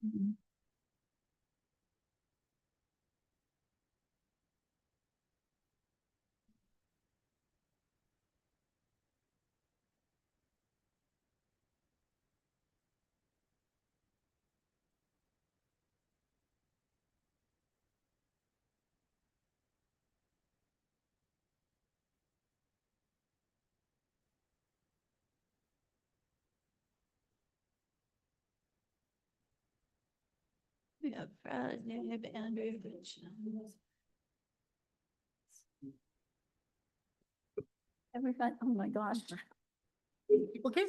We have Brad, Nib, Andrew, everybody. Oh my gosh. Okay.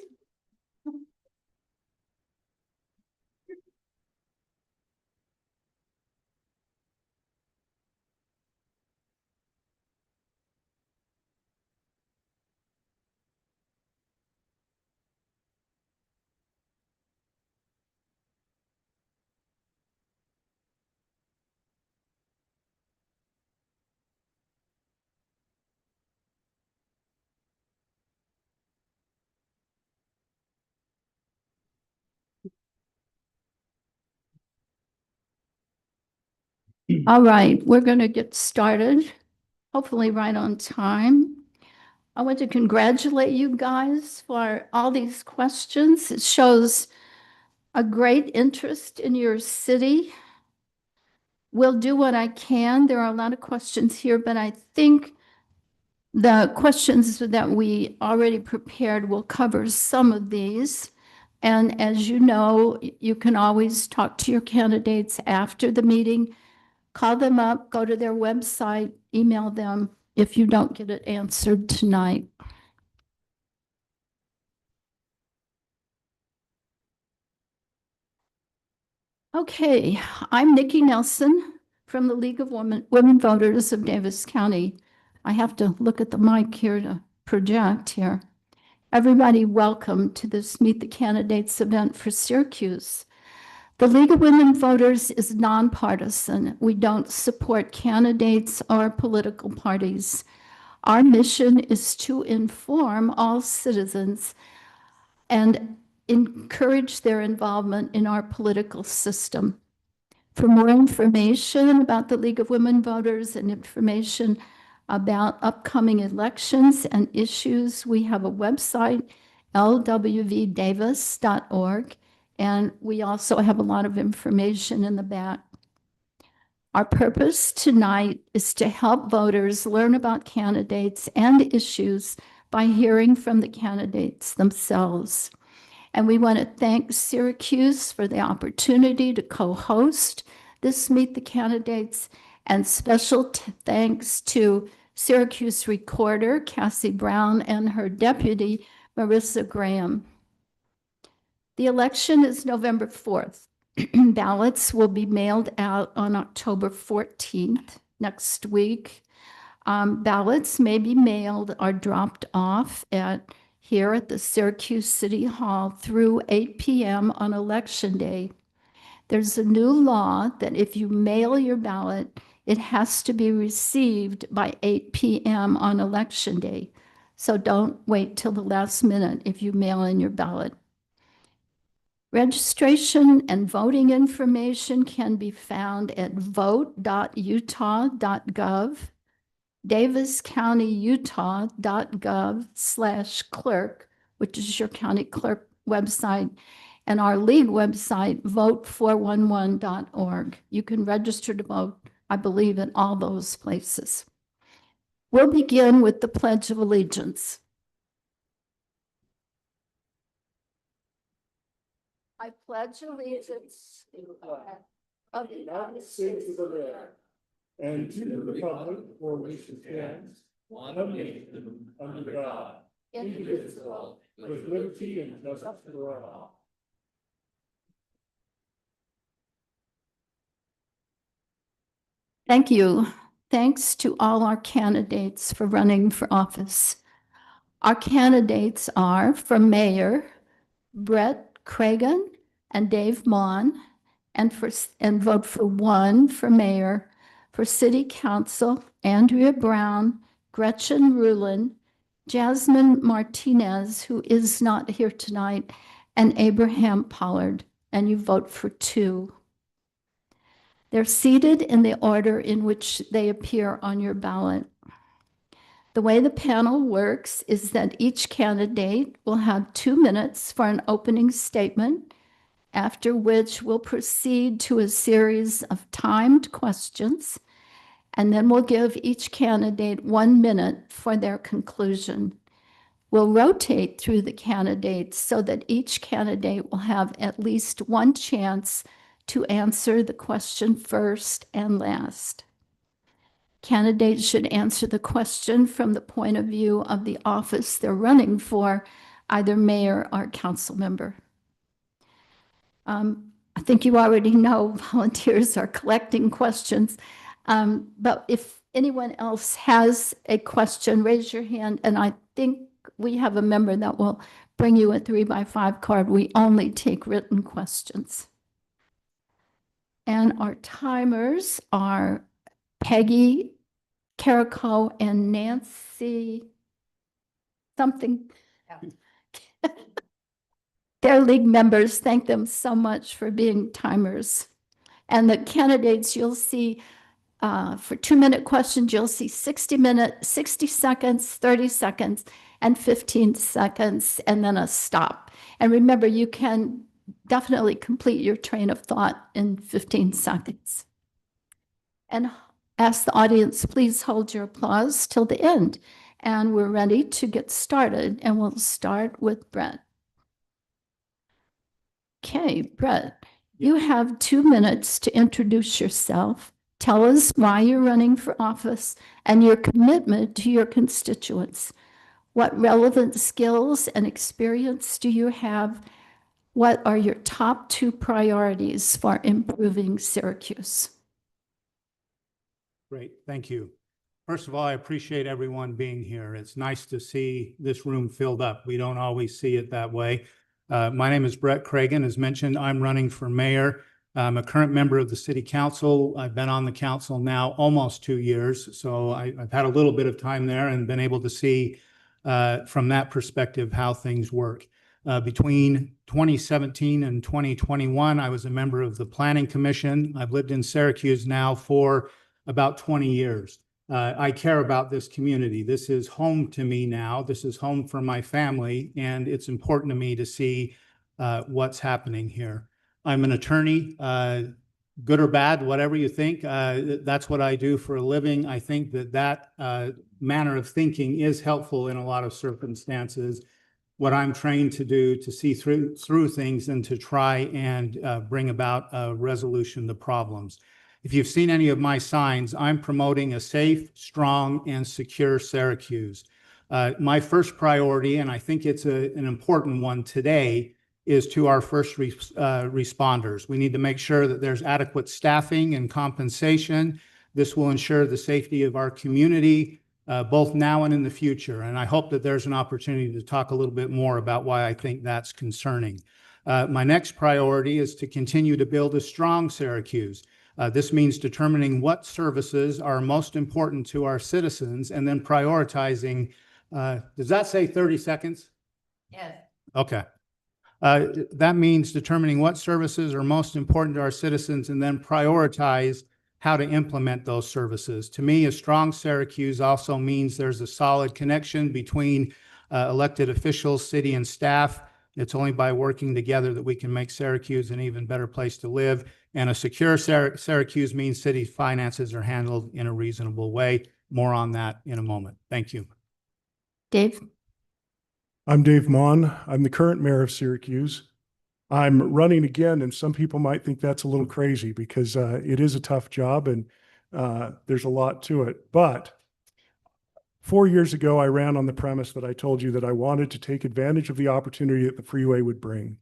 All right, we're going to get started, hopefully right on time. I want to congratulate you guys for all these questions. It shows a great interest in your city. We'll do what I can. There are a lot of questions here, but I think the questions that we already prepared will cover some of these. And as you know, you can always talk to your candidates after the meeting. Call them up, go to their website, email them if you don't get it answered tonight. Okay, I'm Nikki Nelson from the League of Women Voters of Davis County. I have to look at the mic here to project here. Everybody, welcome to this Meet the Candidates event for Syracuse. The League of Women Voters is nonpartisan. We don't support candidates or political parties. Our mission is to inform all citizens and encourage their involvement in our political system. For more information about the League of Women Voters and information about upcoming elections and issues, we have a website, lwvdavis.org, and we also have a lot of information in the back. Our purpose tonight is to help voters learn about candidates and issues by hearing from the candidates themselves. And we want to thank Syracuse for the opportunity to co-host this Meet the Candidates, and special thanks to Syracuse recorder Cassie Brown and her deputy Marissa Graham. The election is November 4th. Ballots will be mailed out on October 14th, next week. Ballots may be mailed or dropped off here at the Syracuse City Hall through 8 p.m. on Election Day. There's a new law that if you mail your ballot, it has to be received by 8 p.m. on Election Day. So don't wait till the last minute if you mail in your ballot. Registration and voting information can be found at vote.utah.gov, daviscountyutah.gov/clerk, which is your county clerk website, and our league website, vote411.org. You can register to vote, I believe, in all those places. We'll begin with the Pledge of Allegiance. I pledge allegiance to the flag of the United States of America and to the republic for which it stands, one nation, under God, indivisible, with liberty and justice for all. Thank you. Thanks to all our candidates for running for office. Our candidates are for mayor, Brett Cragen and Dave Mon, and vote for one for mayor. For city council, Andrea Brown, Gretchen Rulin, Jasmine Martinez, who is not here tonight, and Abraham Pollard. and you vote for 2. They're seated in the order in which they appear on your ballot. The way the panel works is that each candidate will have 2 minutes for an opening statement, after which we'll proceed to a series of timed questions, and then we'll give each candidate 1 minute for their conclusion. We'll rotate through the candidates so that each candidate will have at least 1 chance to answer the question first and last. Candidates should answer the question from the point of view of the office they're running for, either mayor or council member. I think you already know volunteers are collecting questions, but if anyone else has a question, raise your hand, and I think we have a member that will bring you a 3x5 card. We only take written questions. And our timers are Peggy, Carico, and Nancy something. Their league members, thank them so much for being timers. And the candidates, you'll see for 2-minute questions, you'll see 60 seconds, 30 seconds, and 15 seconds, and then a stop. And remember, you can definitely complete your train of thought in 15 seconds. And ask the audience, please hold your applause till the end. And we're ready to get started, and we'll start with Brett. Okay, Brett, you have 2 minutes to introduce yourself. Tell us why you're running for office and your commitment to your constituents. What relevant skills and experience do you have? What are your top 2 priorities for improving Syracuse? Great, thank you. First of all, I appreciate everyone being here. It's nice to see this room filled up. We don't always see it that way. My name is Brett Cragen. As mentioned, I'm running for mayor. I'm a current member of the city council. I've been on the council now almost 2 years, so I've had a little bit of time there and been able to see from that perspective how things work. Between 2017 and 2021, I was a member of the Planning Commission. I've lived in Syracuse now for about 20 years. I care about this community. This is home to me now. This is home for my family, and it's important to me to see what's happening here. I'm an attorney, good or bad, whatever you think. That's what I do for a living. I think that manner of thinking is helpful in a lot of circumstances. What I'm trained to do to see through things and to try and bring about a resolution to problems. If you've seen any of my signs, I'm promoting a safe, strong, and secure Syracuse. My first priority, and I think it's an important one today, is to our first responders. We need to make sure that there's adequate staffing and compensation. This will ensure the safety of our community, both now and in the future. And I hope that there's an opportunity to talk a little bit more about why I think that's concerning. My next priority is to continue to build a strong Syracuse. This means determining what services are most important to our citizens and then prioritizing. Does that say 30 seconds? Yes. Okay. That means determining what services are most important to our citizens and then prioritize how to implement those services. To me, a strong Syracuse also means there's a solid connection between elected officials, city, and staff. It's only by working together that we can make Syracuse an even better place to live. And a secure Syracuse means city finances are handled in a reasonable way. More on that in a moment. Thank you. Dave? I'm Dave Mon. I'm the current mayor of Syracuse. I'm running again, and some people might think that's a little crazy because it is a tough job and there's a lot to it. But 4 years ago, I ran on the premise that I told you that I wanted to take advantage of the opportunity that the freeway would bring.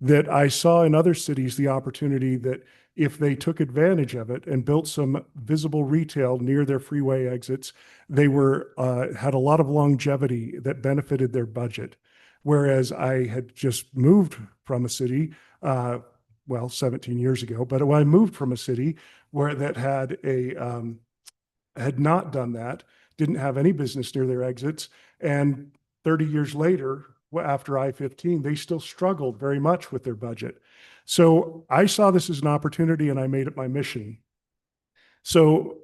That I saw in other cities the opportunity that if they took advantage of it and built some visible retail near their freeway exits, they had a lot of longevity that benefited their budget. Whereas I had just moved from a city, 17 years ago, but when I moved from a city where that had not done that, didn't have any business near their exits, and 30 years later, after I-15, they still struggled very much with their budget. So I saw this as an opportunity and I made it my mission. So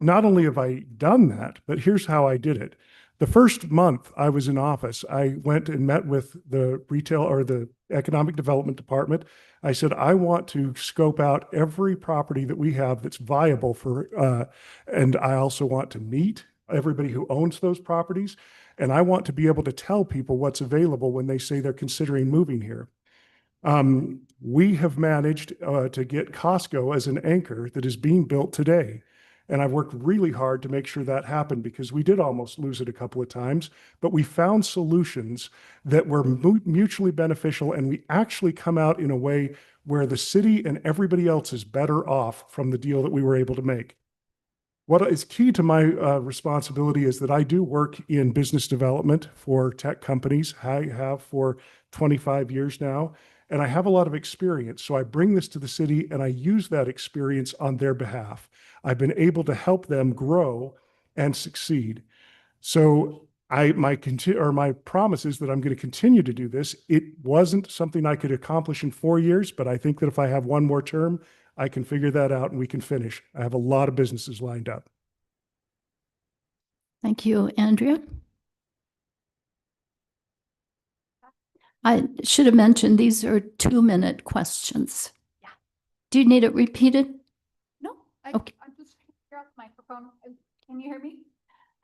not only have I done that, but here's how I did it. The first month I was in office, I went and met with the retail or the economic development department. I said, I want to scope out every property that we have that's viable for, and I also want to meet everybody who owns those properties. And I want to be able to tell people what's available when they say they're considering moving here. We have managed to get Costco as an anchor that is being built today. And I've worked really hard to make sure that happened because we did almost lose it a couple of times, but we found solutions that were mutually beneficial. And we actually come out in a way where the city and everybody else is better off from the deal that we were able to make. What is key to my responsibility is that I do work in business development for tech companies. I have for 25 years now, and I have a lot of experience. So I bring this to the city and I use that experience on their behalf. I've been able to help them grow and succeed. So my promise is that I'm going to continue to do this. It wasn't something I could accomplish in 4 years, but I think that if I have one more term, I can figure that out and we can finish. I have a lot of businesses lined up. Thank you, Andrea. I should have mentioned these are 2-minute questions. Yeah. Do you need it repeated? No, Okay. I'm just here on the microphone. Can you hear me?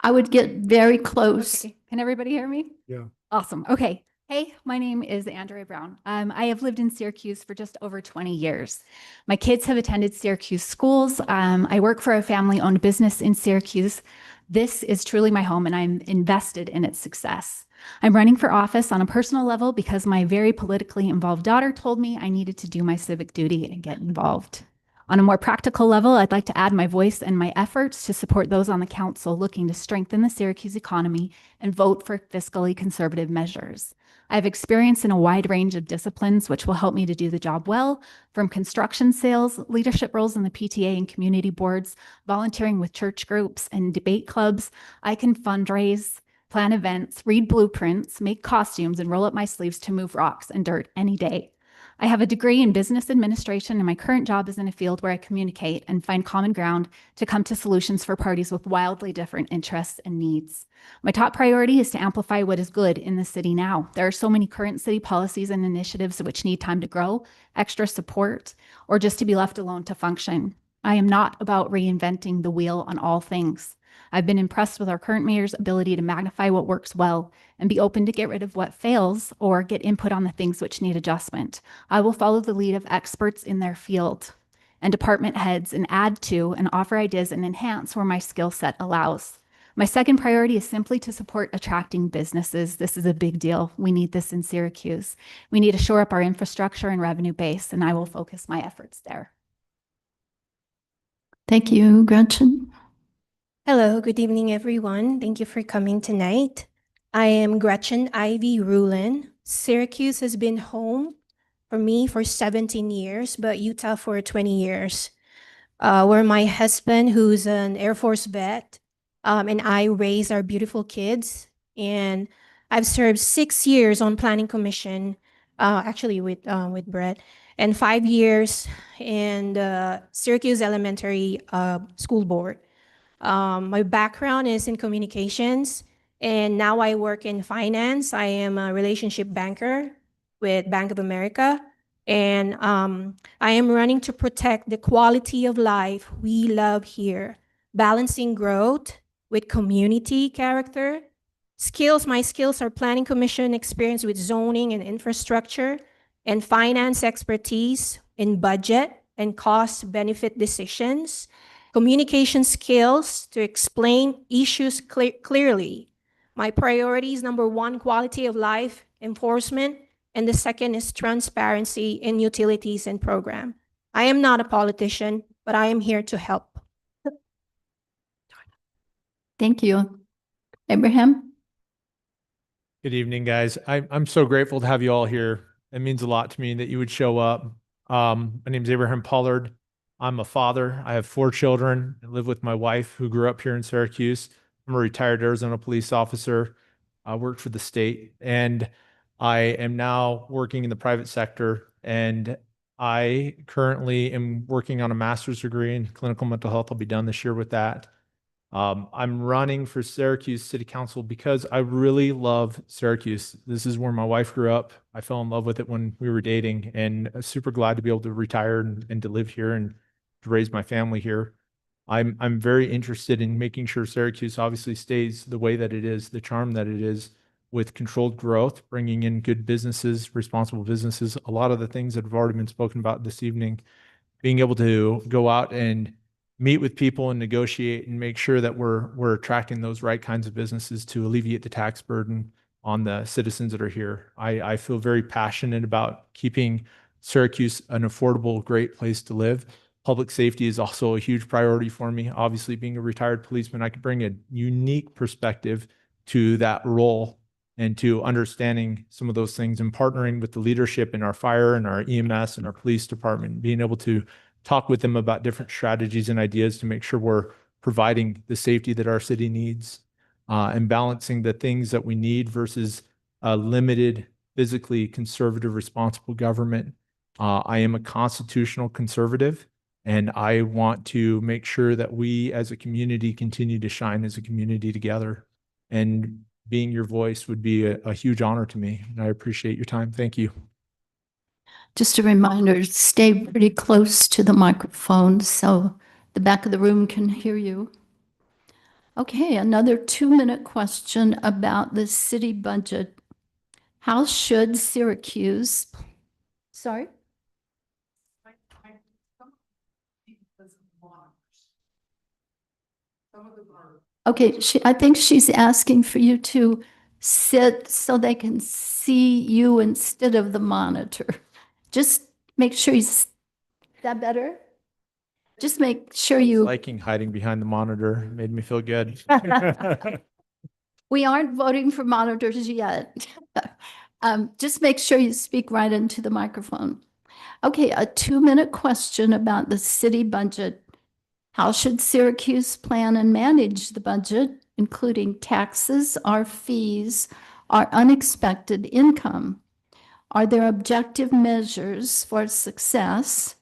I would get very close. Okay. Can everybody hear me? Yeah. Awesome. Okay. Hey, my name is Andrea Brown. I have lived in Syracuse for just over 20 years. My kids have attended Syracuse schools. I work for a family-owned business in Syracuse. This is truly my home and I'm invested in its success. I'm running for office on a personal level because my very politically involved daughter told me I needed to do my civic duty and get involved. On a more practical level, I'd like to add my voice and my efforts to support those on the council looking to strengthen the Syracuse economy and vote for fiscally conservative measures. I have experience in a wide range of disciplines, which will help me to do the job well, from construction sales, leadership roles in the PTA and community boards, volunteering with church groups and debate clubs. I can fundraise, plan events, read blueprints, make costumes, and roll up my sleeves to move rocks and dirt any day. I have a degree in business administration, and my current job is in a field where I communicate and find common ground to come to solutions for parties with wildly different interests and needs. My top priority is to amplify what is good in the city now. There are so many current city policies and initiatives which need time to grow, extra support, or just to be left alone to function. I am not about reinventing the wheel on all things. I've been impressed with our current mayor's ability to magnify what works well and be open to get rid of what fails or get input on the things which need adjustment. I will follow the lead of experts in their field and department heads and add to and offer ideas and enhance where my skill set allows. My second priority is simply to support attracting businesses. This is a big deal. We need this in Syracuse. We need to shore up our infrastructure and revenue base, and I will focus my efforts there. Thank you, Gretchen. Hello, good evening, everyone. Thank you for coming tonight. I am Gretchen Ivy Rulin. Syracuse has been home for me for 17 years, but Utah for 20 years. Where my husband, who's an Air Force vet, and I raise our beautiful kids. And I've served 6 years on Planning Commission, actually with Brett, and 5 years in the Syracuse Elementary School Board. My background is in communications, and now I work in finance. I am a relationship banker with Bank of America, and I am running to protect the quality of life we love here, balancing growth with community character. Skills, my skills are planning commission experience with zoning and infrastructure, and finance expertise in budget and cost benefit decisions. Communication skills to explain issues clearly. My priorities, number one, quality of life enforcement, and the second is transparency in utilities and program. I am not a politician, but I am here to help. Thank you. Abraham? Good evening, guys. I'm so grateful to have you all here. It means a lot to me that you would show up. My name is Abraham Pollard. I'm a father. I have 4 children. I live with my wife who grew up here in Syracuse. I'm a retired Arizona police officer. I worked for the state, and I am now working in the private sector. And I currently am working on a master's degree in clinical mental health. I'll be done this year with that. I'm running for Syracuse City Council because I really love Syracuse. This is where my wife grew up. I fell in love with it when we were dating, and I'm super glad to be able to retire and to live here and to raise my family here. I'm very interested in making sure Syracuse obviously stays the way that it is, the charm that it is, with controlled growth, bringing in good businesses, responsible businesses. A lot of the things that have already been spoken about this evening, being able to go out and meet with people and negotiate and make sure that we're attracting those right kinds of businesses to alleviate the tax burden on the citizens that are here. I feel very passionate about keeping Syracuse an affordable, great place to live. Public safety is also a huge priority for me. Obviously, being a retired policeman, I could bring a unique perspective to that role and to understanding some of those things and partnering with the leadership in our fire and our EMS and our police department, being able to talk with them about different strategies and ideas to make sure we're providing the safety that our city needs, and balancing the things that we need versus a limited, physically conservative, responsible government. I am a constitutional conservative, and I want to make sure that we as a community continue to shine as a community together. And being your voice would be a huge honor to me. And I appreciate your time. Thank you. Just a reminder, stay pretty close to the microphone so the back of the room can hear you. Okay, another 2-minute question about the city budget. How should Syracuse, sorry? Okay, I think she's asking for you to sit so they can see you instead of the monitor. Just make sure is that better? Just make sure you. Liking hiding behind the monitor made me feel good. We aren't voting for monitors yet. Just make sure you speak right into the microphone. Okay, a 2-minute question about the city budget. How should Syracuse plan and manage the budget, including taxes, our fees, our unexpected income? Are there objective measures for success?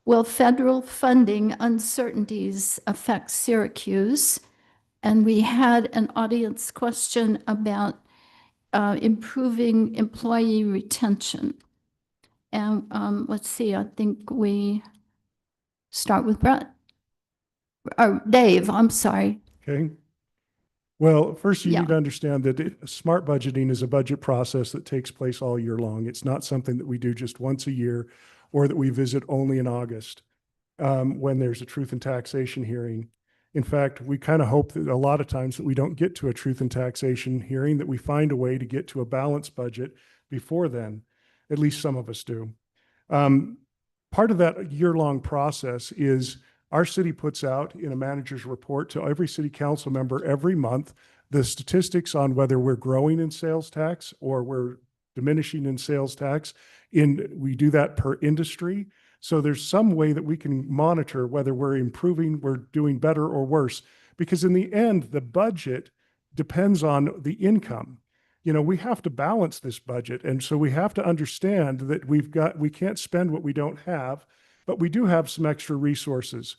Will federal funding uncertainties affect Syracuse? And we had an audience question about improving employee retention. And let's see, I think we start with Brett. Or Dave, I'm sorry. Okay. Well, first you Yeah. need to understand that smart budgeting is a budget process that takes place all year long. It's not something that we do just once a year or that we visit only in August when there's a truth and taxation hearing. In fact, we kind of hope that a lot of times that we don't get to a truth and taxation hearing, that we find a way to get to a balanced budget before then. At least some of us do. Part of that year-long process is our city puts out in a manager's report to every city council member every month the statistics on whether we're growing in sales tax or we're diminishing in sales tax. We do that per industry. So there's some way that we can monitor whether we're improving, we're doing better or worse, because in the end, the budget depends on the income. You know, we have to balance this budget. And so we have to understand that we can't spend what we don't have, but we do have some extra resources.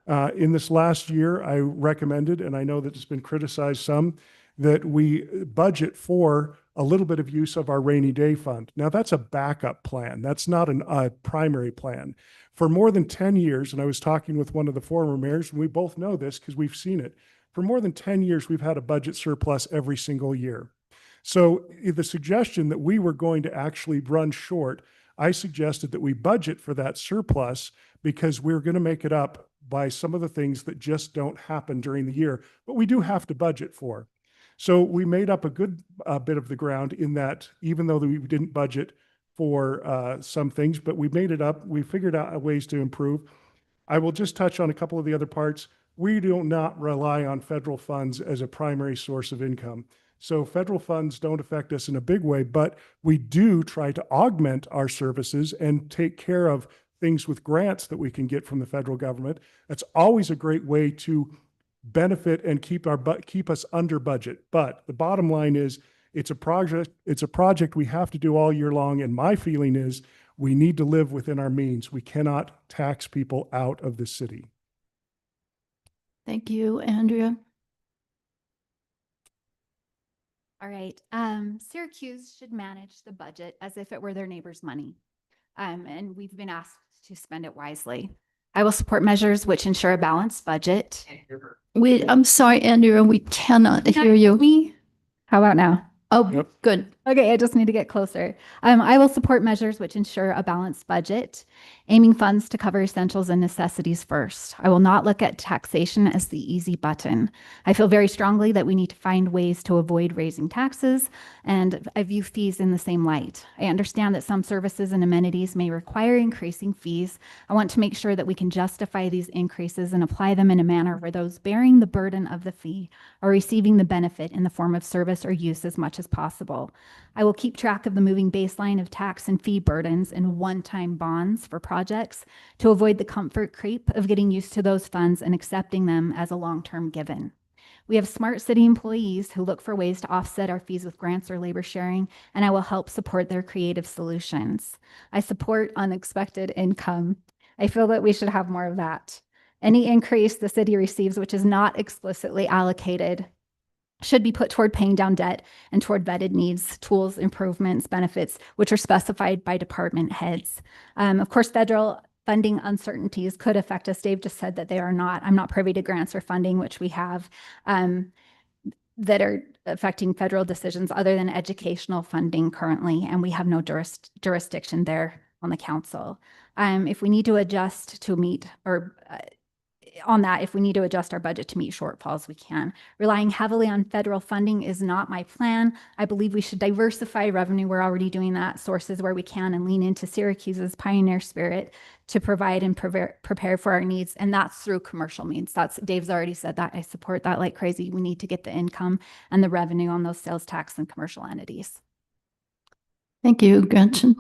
In this last year, I recommended, and I know that it's been criticized some, that we budget for a little bit of use of our rainy day fund. Now, that's a backup plan. That's not a primary plan. For more than 10 years, and I was talking with one of the former mayors, and we both know this because we've seen it. For more than 10 years, we've had a budget surplus every single year. So the suggestion that we were going to actually run short, I suggested that we budget for that surplus because we're going to make it up by some of the things that just don't happen during the year, but we do have to budget for. So we made up a good bit of the ground in that, even though we didn't budget for some things, but we made it up. We figured out ways to improve. I will just touch on a couple of the other parts. We do not rely on federal funds as a primary source of income. So federal funds don't affect us in a big way, but we do try to augment our services and take care of things with grants that we can get from the federal government. That's always a great way to benefit and keep us under budget. But the bottom line is, It's a project we have to do all year long. And my feeling is we need to live within our means. We cannot tax people out of the city. Thank you, Andrea. All right. Syracuse should manage the budget as if it were their neighbor's money. And we've been asked to spend it wisely. I will support measures which ensure a balanced budget. I'm sorry, Andrea, we cannot hear you. Me? How about now? Oh, Yep. good. Okay, I just need to get closer. I will support measures which ensure a balanced budget, aiming funds to cover essentials and necessities first. I will not look at taxation as the easy button. I feel very strongly that we need to find ways to avoid raising taxes, and I view fees in the same light. I understand that some services and amenities may require increasing fees. I want to make sure that we can justify these increases and apply them in a manner where those bearing the burden of the fee are receiving the benefit in the form of service or use as much as possible. I will keep track of the moving baseline of tax and fee burdens and one-time bonds for projects to avoid the comfort creep of getting used to those funds and accepting them as a long-term given. We have smart city employees who look for ways to offset our fees with grants or labor sharing, and I will help support their creative solutions. I support unexpected income. I feel that we should have more of that. Any increase the city receives, which is not explicitly allocated, should be put toward paying down debt and toward vetted needs, tools, improvements, benefits, which are specified by department heads. Of course, federal funding uncertainties could affect us. Dave just said that they are not. I'm not privy to grants or funding, which we have, that are affecting federal decisions other than educational funding currently, and we have no jurisdiction there on the council. If we need to adjust to meet or on that, if we need to adjust our budget to meet shortfalls, we can. Relying heavily on federal funding is not my plan. I believe we should diversify revenue. We're already doing that, sources where we can, and lean into Syracuse's pioneer spirit to provide and prepare for our needs. And that's through commercial means. Dave's already said that. I support that like crazy. We need to get the income and the revenue on those sales tax and commercial entities. Thank you, Gretchen.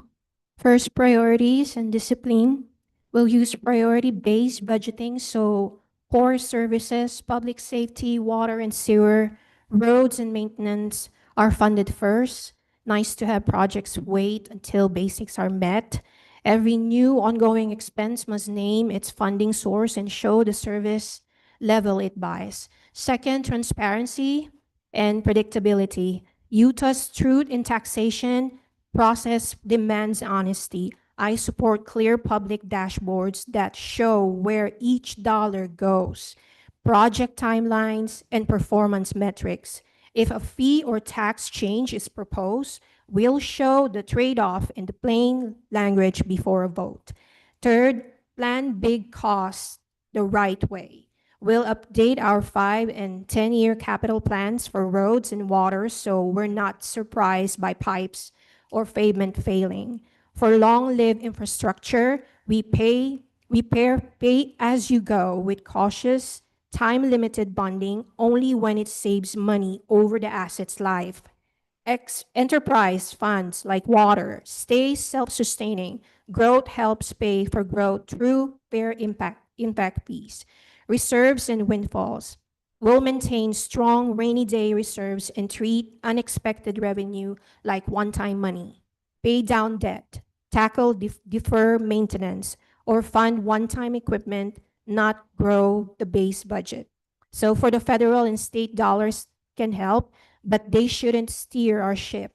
First, priorities and discipline. We'll use priority-based budgeting, so core services, public safety, water and sewer, roads and maintenance are funded first. Nice to have projects wait until basics are met. Every new ongoing expense must name its funding source and show the service level it buys. Second, transparency and predictability. Utah's truth in taxation process demands honesty. I support clear public dashboards that show where each dollar goes, project timelines, and performance metrics. If a fee or tax change is proposed, we'll show the trade-off in the plain language before a vote. Third, plan big costs the right way. We'll update our 5 and 10-year capital plans for roads and water so we're not surprised by pipes or pavement failing. For long-lived infrastructure, we pay as you go with cautious, time-limited bonding only when it saves money over the asset's life. Enterprise funds like water stay self-sustaining. Growth helps pay for growth through fair impact fees. Reserves and windfalls. We'll maintain strong rainy day reserves and treat unexpected revenue like one-time money. Pay down debt. Tackle defer maintenance, or fund one-time equipment, not grow the base budget. So for the federal and state dollars can help, but they shouldn't steer our ship.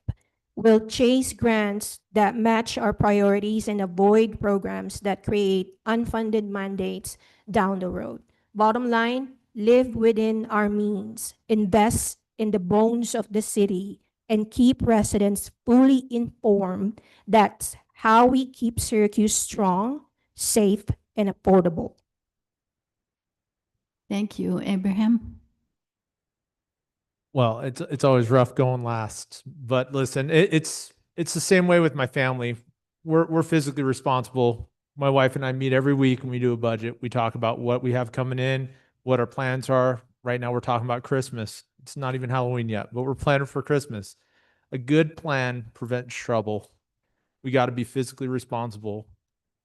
We'll chase grants that match our priorities and avoid programs that create unfunded mandates down the road. Bottom line, live within our means, invest in the bones of the city, and keep residents fully informed. That's how we keep Syracuse strong, safe, and affordable. Thank you, Abraham. Well, it's always rough going last, but listen, it's the same way with my family. We're physically responsible. My wife and I meet every week and we do a budget. We talk about what we have coming in, what our plans are. Right now we're talking about Christmas. It's not even Halloween yet, but we're planning for Christmas. A good plan prevents trouble. We got to be physically responsible.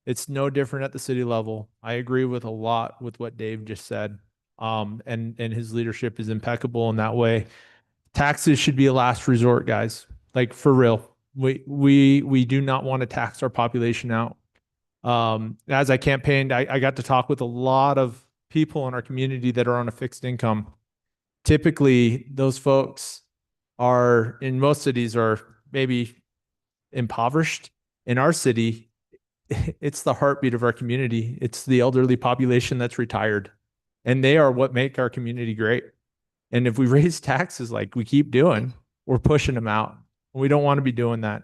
It's no different at the city level. I agree with a lot with what Dave just said. And his leadership is impeccable in that way. Taxes should be a last resort, guys. Like for real. We do not want to tax our population out. As I campaigned, I got to talk with a lot of people in our community that are on a fixed income. Typically, those folks are in most cities are maybe impoverished. In our city, it's the heartbeat of our community. It's the elderly population that's retired, and they are what make our community great. And if we raise taxes like we keep doing, we're pushing them out. We don't want to be doing that.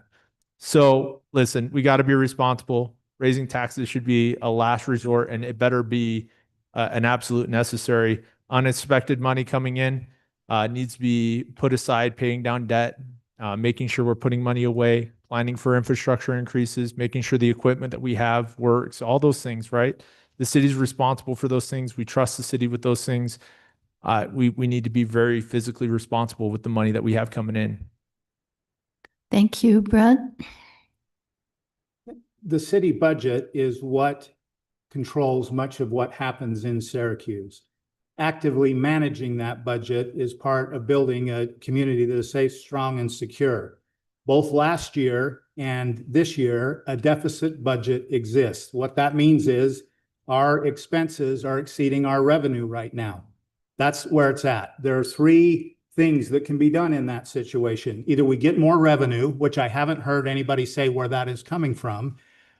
So listen, we got to be responsible. Raising taxes should be a last resort, and it better be an absolute necessary. Unexpected money coming in needs to be put aside, paying down debt, making sure we're putting money away, planning for infrastructure increases, making sure the equipment that we have works, all those things, right? The city's responsible for those things. We trust the city with those things. We need to be very physically responsible with the money that we have coming in. Thank you, Brett. The city budget is what controls much of what happens in Syracuse. Actively managing that budget is part of building a community that is safe, strong, and secure. Both last year and this year, a deficit budget exists. What that means is our expenses are exceeding our revenue right now. That's where it's at. There are three things that can be done in that situation. Either we get more revenue, which I haven't heard anybody say where that is coming from.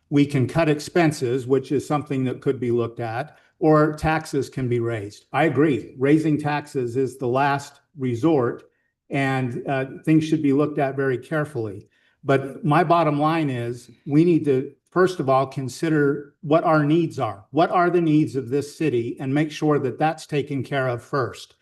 We can cut expenses, which is something that could be looked at, or taxes can be raised. I agree. Raising taxes is the last resort, and things should be looked at very carefully. But my bottom line is we need to, first of all, consider what our needs are. What are the needs of this city, and make sure that that's taken care of first.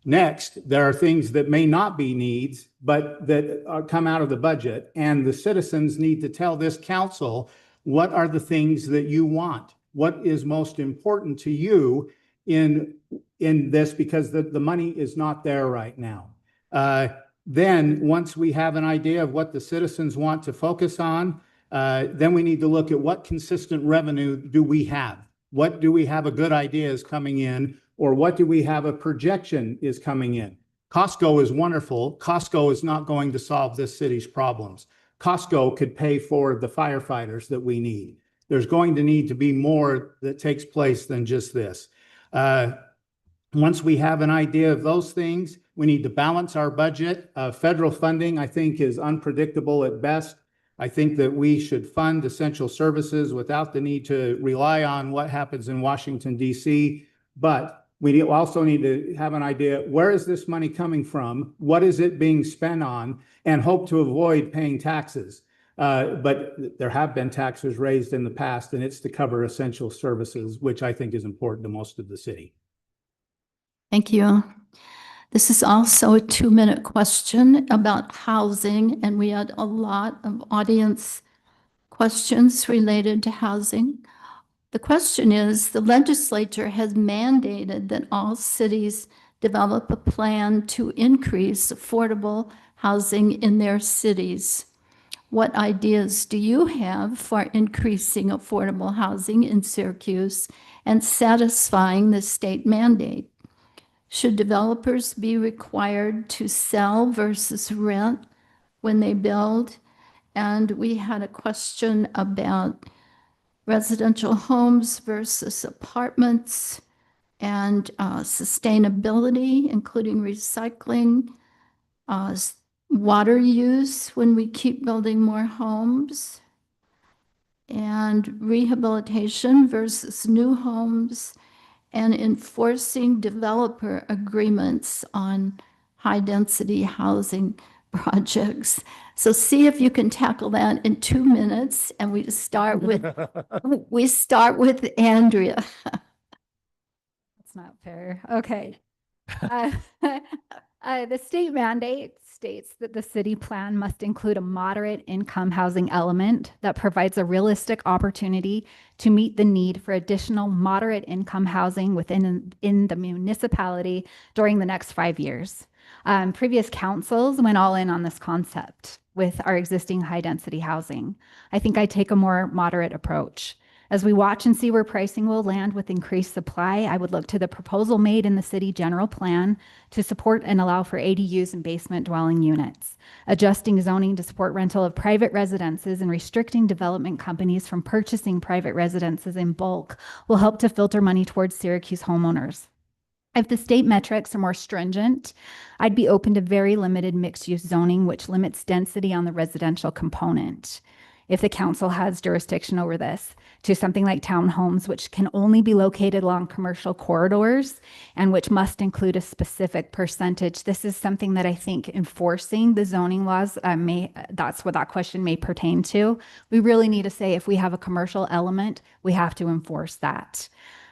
Next, there are things that may not be needs, but that come out of the budget. And the citizens need to tell this council, what are the things that you want? What is most important to you in this? Because the money is not there right now. Then once we have an idea of what the citizens want to focus on, then we need to look at what consistent revenue do we have? What do we have a good idea is coming in, or what do we have a projection is coming in? Costco is wonderful. Costco is not going to solve this city's problems. Costco could pay for the firefighters that we need. There's going to need to be more that takes place than just this. Once we have an idea of those things, we need to balance our budget. Federal funding, I think, is unpredictable at best. I think that we should fund essential services without the need to rely on what happens in Washington, D.C. But we also need to have an idea, where is this money coming from? What is it being spent on? And hope to avoid paying taxes. But there have been taxes raised in the past, and it's to cover essential services, which I think is important to most of the city. Thank you. This is also a 2-minute question about housing, and we had a lot of audience questions related to housing. The question is, the legislature has mandated that all cities develop a plan to increase affordable housing in their cities. What ideas do you have for increasing affordable housing in Syracuse and satisfying the state mandate? Should developers be required to sell versus rent when they build? And we had a question about residential homes versus apartments and sustainability, including recycling, water use when we keep building more homes, and rehabilitation versus new homes, and enforcing developer agreements on high-density housing projects. So see if you can tackle that in 2 minutes, and we start with Andrea. That's not fair. Okay. The state mandate states that the city plan must include a moderate income housing element that provides a realistic opportunity to meet the need for additional moderate income housing within the municipality during the next 5 years. Previous councils went all in on this concept with our existing high density housing. I think I take a more moderate approach. As we watch and see where pricing will land with increased supply, I would look to the proposal made in the city general plan to support and allow for ADUs and basement dwelling units, adjusting zoning to support rental of private residences and restricting development companies from purchasing private residences in bulk will help to filter money towards Syracuse homeowners. If the state metrics are more stringent, I'd be open to very limited mixed-use zoning, which limits density on the residential component. If the council has jurisdiction over this, to something like townhomes, which can only be located along commercial corridors and which must include a specific percentage. This is something that I think enforcing the zoning laws that's what that question may pertain to. We really need to say if we have a commercial element, we have to enforce that.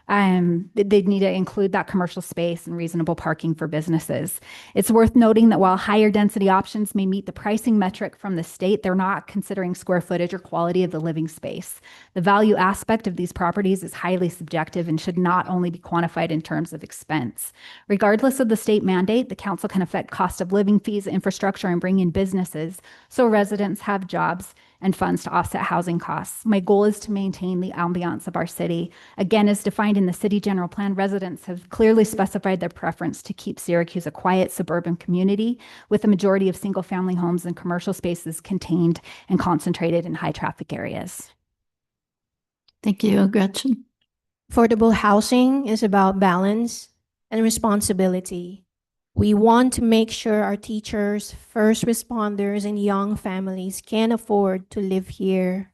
They'd need to include that commercial space and reasonable parking for businesses. It's worth noting that while higher density options may meet the pricing metric from the state, they're not considering square footage or quality of the living space. The value aspect of these properties is highly subjective and should not only be quantified in terms of expense. Regardless of the state mandate, the council can affect cost of living fees, infrastructure, and bring in businesses so residents have jobs and funds to offset housing costs. My goal is to maintain the ambiance of our city. Again, as defined in the city general plan, residents have clearly specified their preference to keep Syracuse a quiet suburban community with a majority of single-family homes and commercial spaces contained and concentrated in high-traffic areas. Thank you, Gretchen. Affordable housing is about balance and responsibility. We want to make sure our teachers, first responders, and young families can afford to live here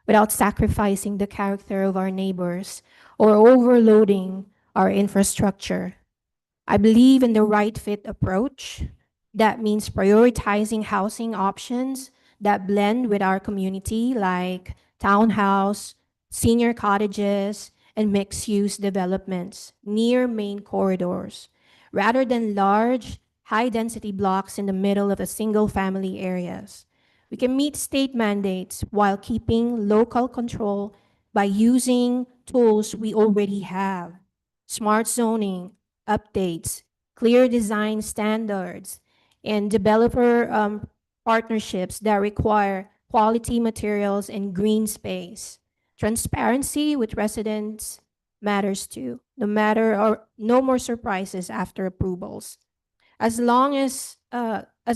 without sacrificing the character of our neighbors or overloading our infrastructure. I believe in the right fit approach. That means prioritizing housing options that blend with our community, like townhouse, senior cottages, and mixed-use developments near main corridors, rather than large, high-density blocks in the middle of a single-family areas. We can meet state mandates while keeping local control by using tools we already have: smart zoning, updates, clear design standards, and developer partnerships that require quality materials and green space. Transparency with residents matters too. No more surprises after approvals. As a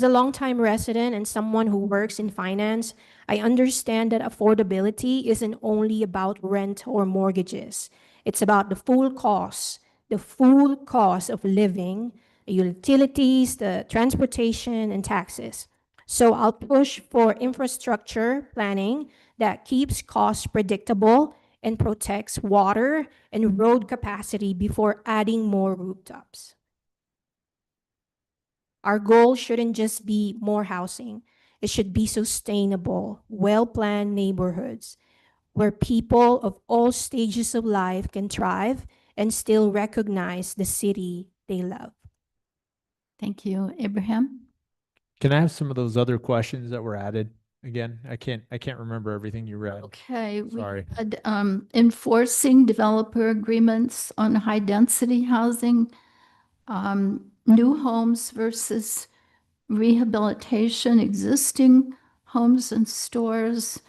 longtime resident and someone who works in finance, I understand that affordability isn't only about rent or mortgages. It's about the full cost of living, the utilities, the transportation, and taxes. So I'll push for infrastructure planning that keeps costs predictable and protects water and road capacity before adding more rooftops. Our goal shouldn't just be more housing. It should be sustainable, well-planned neighborhoods where people of all stages of life can thrive and still recognize the city they love. Thank you, Abraham. Can I have some of those other questions that were added again? I can't remember everything you read. Okay, we Sorry. had enforcing developer agreements on high-density housing, new homes versus rehabilitation, existing homes and stores,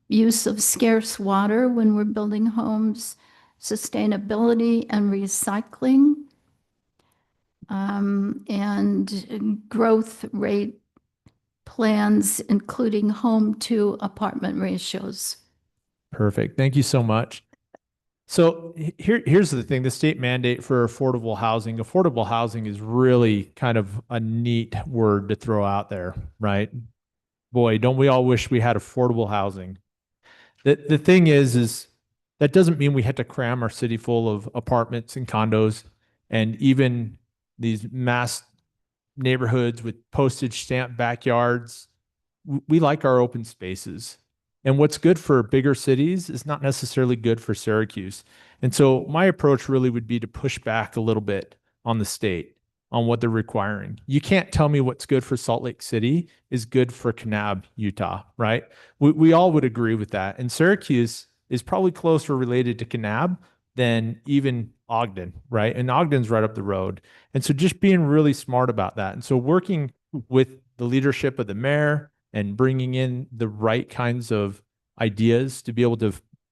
use of scarce water when we're building homes, sustainability and recycling, and growth rate plans, including home to apartment ratios. Perfect. Thank you so much. So here's the thing, the state mandate for affordable housing. Affordable housing is really kind of a neat word to throw out there, right? Boy, don't we all wish we had affordable housing. The thing is that doesn't mean we had to cram our city full of apartments and condos and even these mass neighborhoods with postage stamp backyards. We like our open spaces. And what's good for bigger cities is not necessarily good for Syracuse. And so my approach really would be to push back a little bit on the state, on what they're requiring. You can't tell me what's good for Salt Lake City is good for Kanab, Utah, right? We all would agree with that. And Syracuse is probably closer related to Kanab than even Ogden, right? And Ogden's right up the road. And so just being really smart about that. And so working with the leadership of the mayor and bringing in the right kinds of ideas to be able to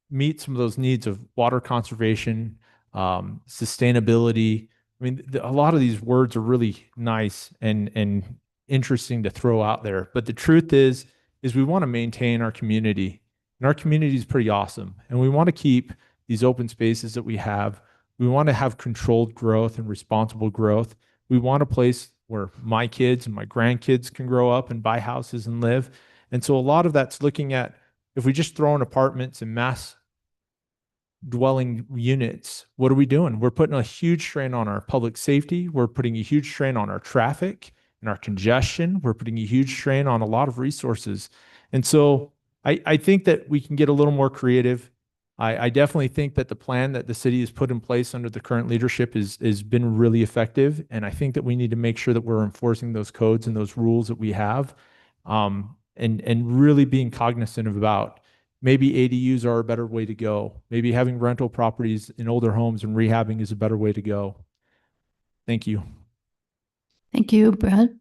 meet some of those needs of water conservation, sustainability. I mean, a lot of these words are really nice and interesting to throw out there. But the truth is we want to maintain our community, and our community is pretty awesome. And we want to keep these open spaces that we have. We want to have controlled growth and responsible growth. We want a place where my kids and my grandkids can grow up and buy houses and live. And so a lot of that's looking at, if we just throw in apartments and mass dwelling units, what are we doing? We're putting a huge strain on our public safety. We're putting a huge strain on our traffic and our congestion. We're putting a huge strain on a lot of resources. And so I think that we can get a little more creative. I definitely think that the plan that the city has put in place under the current leadership has been really effective. And I think that we need to make sure that we're enforcing those codes and those rules that we have, and really being cognizant about maybe ADUs are a better way to go. Maybe having rental properties in older homes and rehabbing is a better way to go. Thank you. Thank you, Brett.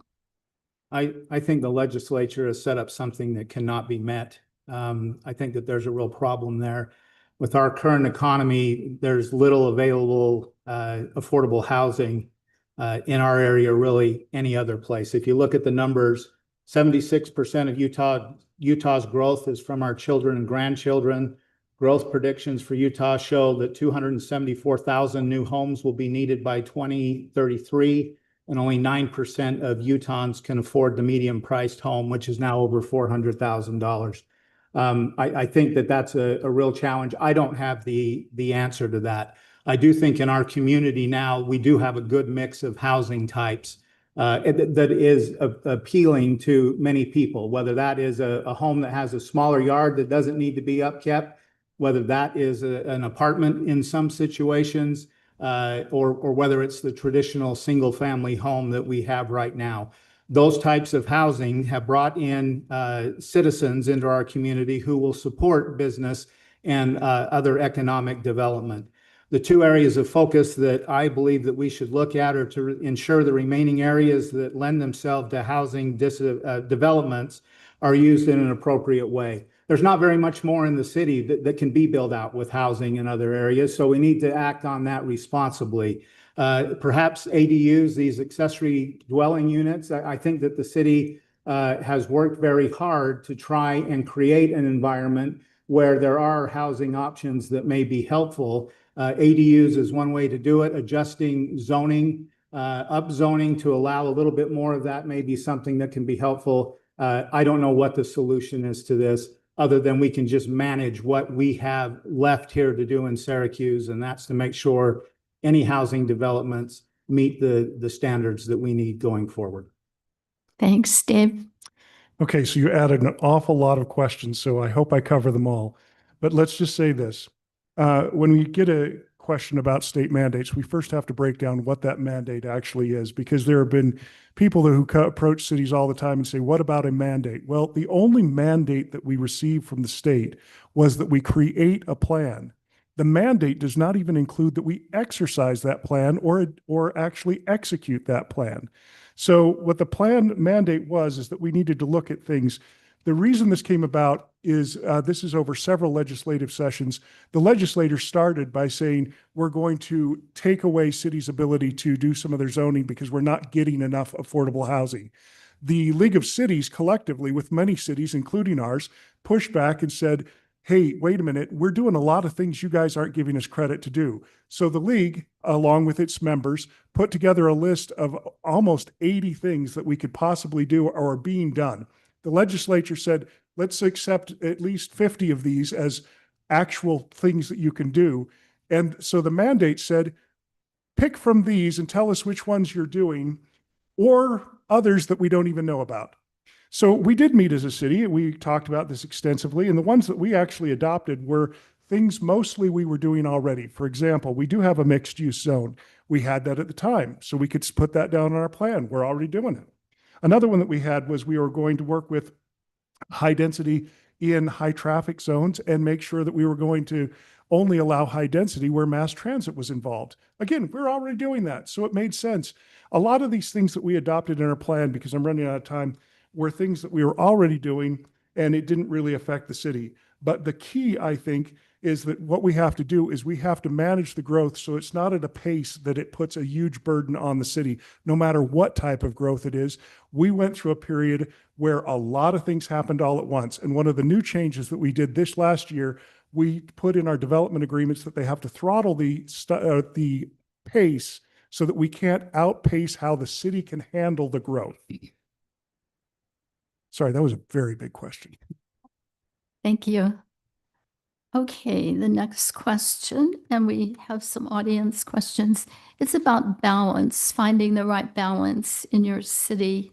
I think the legislature has set up something that cannot be met. I think that there's a real problem there. With our current economy, there's little available affordable housing in our area, really any other place. If you look at the numbers, 76% of Utah's growth is from our children and grandchildren. Growth predictions for Utah show that 274,000 new homes will be needed by 2033, and only 9% of Utahns can afford the medium-priced home, which is now over $400,000. I think that that's a real challenge. I don't have the answer to that. I do think in our community now, we do have a good mix of housing types that is appealing to many people, whether that is a home that has a smaller yard that doesn't need to be upkept, whether that is an apartment in some situations, or whether it's the traditional single-family home that we have right now. Those types of housing have brought in citizens into our community who will support business and other economic development. The two areas of focus that I believe that we should look at are to ensure the remaining areas that lend themselves to housing developments are used in an appropriate way. There's not very much more in the city that can be built out with housing in other areas, so we need to act on that responsibly. Perhaps ADUs, these accessory dwelling units, I think that the city has worked very hard to try and create an environment where there are housing options that may be helpful. ADUs is one way to do it. Adjusting zoning, upzoning to allow a little bit more of that may be something that can be helpful. I don't know what the solution is to this, other than we can just manage what we have left here to do in Syracuse, and that's to make sure any housing developments meet the standards that we need going forward. Thanks, Dave. Okay, so you added an awful lot of questions, so I hope I cover them all. But let's just say this. When we get a question about state mandates, we first have to break down what that mandate actually is, because there have been people who approach cities all the time and say, what about a mandate? Well, the only mandate that we received from the state was that we create a plan. The mandate does not even include that we exercise that plan or actually execute that plan. So what the plan mandate was is that we needed to look at things. The reason this came about is this is over several legislative sessions. The legislators started by saying, we're going to take away cities' ability to do some of their zoning because we're not getting enough affordable housing. The League of Cities collectively, with many cities, including ours, pushed back and said, hey, wait a minute, we're doing a lot of things you guys aren't giving us credit to do. So the league, along with its members, put together a list of almost 80 things that we could possibly do or are being done. The legislature said, let's accept at least 50 of these as actual things that you can do. And so the mandate said, pick from these and tell us which ones you're doing, or others that we don't even know about. So we did meet as a city. We talked about this extensively. And the ones that we actually adopted were things mostly we were doing already. For example, we do have a mixed use zone. We had that at the time, so we could put that down on our plan. We're already doing it. Another one that we had was we were going to work with high density in high traffic zones and make sure that we were going to only allow high density where mass transit was involved. Again, we're already doing that, so it made sense. A lot of these things that we adopted in our plan, because I'm running out of time, were things that we were already doing, and it didn't really affect the city. But the key, I think, is that what we have to do is we have to manage the growth so it's not at a pace that it puts a huge burden on the city, no matter what type of growth it is. We went through a period where a lot of things happened all at once. And one of the new changes that we did this last year, we put in our development agreements that they have to throttle the pace so that we can't outpace how the city can handle the growth. Sorry, that was a very big question. Thank you. Okay, the next question, and we have some audience questions. It's about balance, finding the right balance in your city.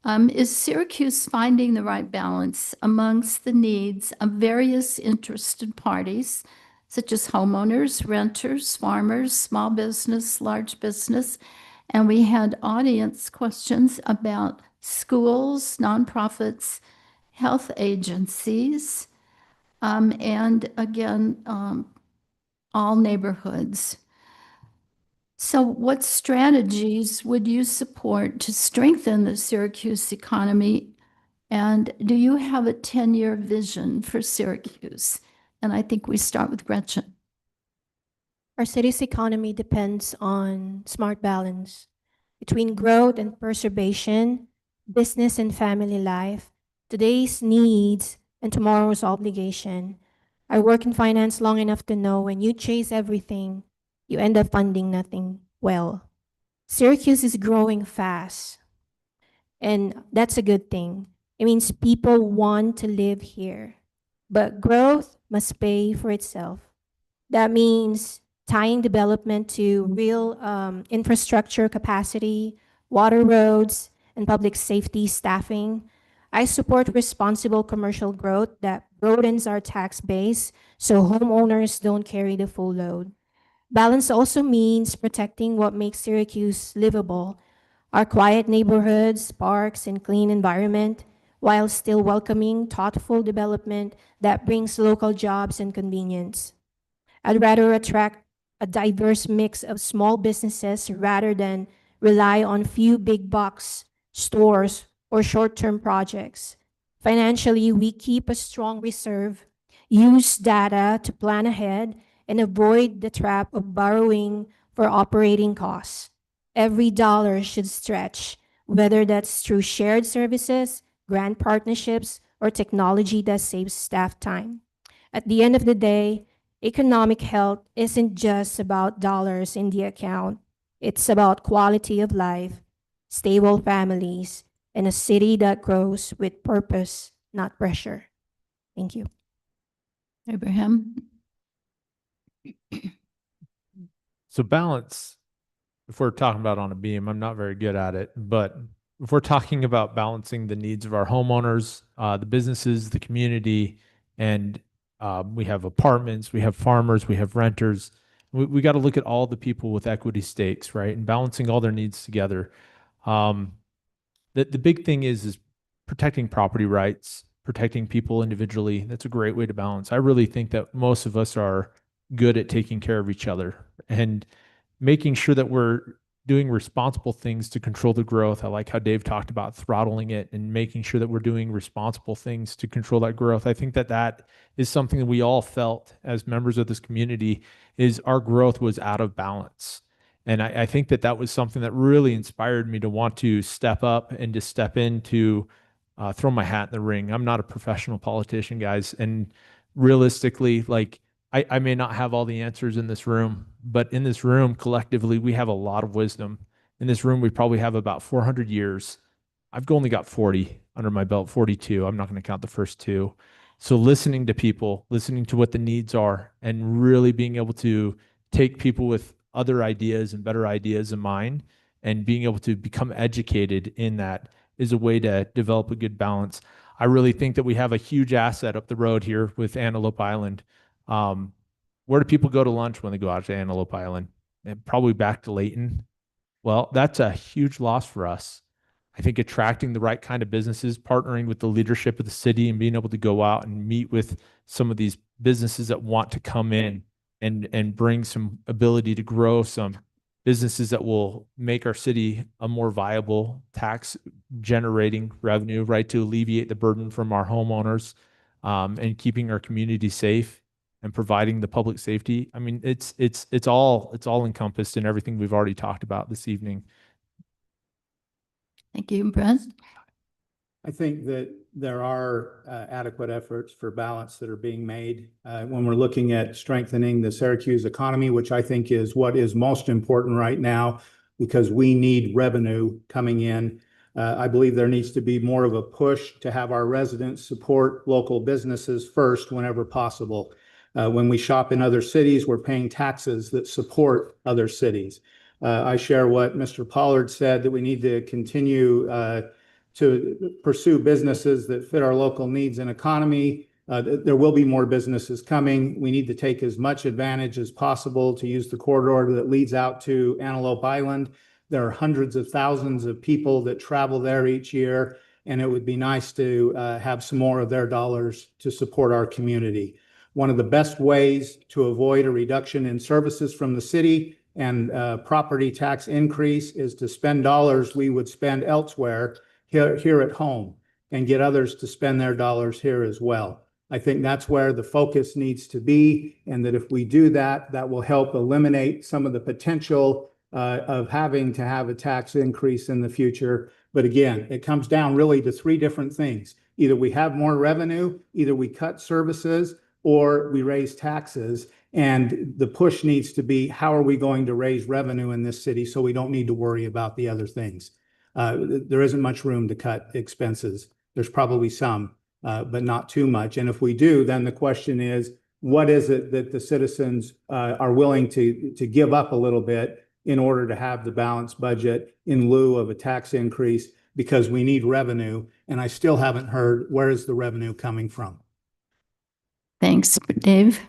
Is Syracuse finding the right balance amongst the needs of various interested parties, such as homeowners, renters, farmers, small business, large business? And we had audience questions about schools, nonprofits, health agencies, and again, all neighborhoods. So what strategies would you support to strengthen the Syracuse economy? And do you have a 10-year vision for Syracuse? And I think we start with Gretchen. Our city's economy depends on smart balance between growth and preservation, business and family life, today's needs and tomorrow's obligation. I work in finance long enough to know when you chase everything, you end up funding nothing well. Syracuse is growing fast, and that's a good thing. It means people want to live here, but growth must pay for itself. That means tying development to real infrastructure capacity, water roads, and public safety staffing. I support responsible commercial growth that broadens our tax base so homeowners don't carry the full load. Balance also means protecting what makes Syracuse livable, our quiet neighborhoods, parks, and clean environment, while still welcoming thoughtful development that brings local jobs and convenience. I'd rather attract a diverse mix of small businesses rather than rely on few big box stores or short-term projects. Financially, we keep a strong reserve, use data to plan ahead, and avoid the trap of borrowing for operating costs. Every dollar should stretch, whether that's through shared services, grant partnerships, or technology that saves staff time. At the end of the day, economic health isn't just about dollars in the account. It's about quality of life, stable families, and a city that grows with purpose, not pressure. Thank you. Abraham? So balance, if we're talking about on a beam, I'm not very good at it, but if we're talking about balancing the needs of our homeowners, the businesses, the community, and we have apartments, we have farmers, we have renters, we got to look at all the people with equity stakes, right? And balancing all their needs together. The big thing is protecting property rights, protecting people individually. That's a great way to balance. I really think that most of us are good at taking care of each other and making sure that we're doing responsible things to control the growth. I like how Dave talked about throttling it and making sure that we're doing responsible things to control that growth. I think that that is something that we all felt as members of this community is our growth was out of balance. And I think that that was something that really inspired me to want to step up and to step into throw my hat in the ring. I'm not a professional politician, guys. And realistically, like I may not have all the answers in this room, but in this room, collectively, we have a lot of wisdom. In this room, we probably have about 400 years. I've only got 40 under my belt, 42. I'm not going to count the first two. So listening to people, listening to what the needs are, and really being able to take people with other ideas and better ideas in mind, and being able to become educated in that is a way to develop a good balance. I really think that we have a huge asset up the road here with Antelope Island. Where do people go to lunch when they go out to Antelope Island? And probably back to Layton. Well, that's a huge loss for us. I think attracting the right kind of businesses, partnering with the leadership of the city and being able to go out and meet with some of these businesses that want to come in and bring some ability to grow some businesses that will make our city a more viable tax generating revenue, right? To alleviate the burden from our homeowners. and keeping our community safe and providing the public safety. I mean, it's all encompassed in everything we've already talked about this evening. Thank you, Brent. I think that there are adequate efforts for balance that are being made when we're looking at strengthening the Syracuse economy, which I think is what is most important right now because we need revenue coming in. I believe there needs to be more of a push to have our residents support local businesses first whenever possible. When we shop in other cities, we're paying taxes that support other cities. I share what Mr. Pollard said, that we need to continue to pursue businesses that fit our local needs and economy. There will be more businesses coming. We need to take as much advantage as possible to use the corridor that leads out to Antelope Island. There are hundreds of thousands of people that travel there each year, and it would be nice to have some more of their dollars to support our community. One of the best ways to avoid a reduction in services from the city and property tax increase is to spend dollars we would spend elsewhere here at home and get others to spend their dollars here as well. I think that's where the focus needs to be, and that if we do that, that will help eliminate some of the potential of having to have a tax increase in the future. But again, it comes down really to three different things. Either we have more revenue, either we cut services, or we raise taxes. And the push needs to be, how are we going to raise revenue in this city so we don't need to worry about the other things? There isn't much room to cut expenses. There's probably some, but not too much. And if we do, then the question is, what is it that the citizens are willing to give up a little bit in order to have the balanced budget in lieu of a tax increase? Because we need revenue, and I still haven't heard, where is the revenue coming from? Thanks, Dave.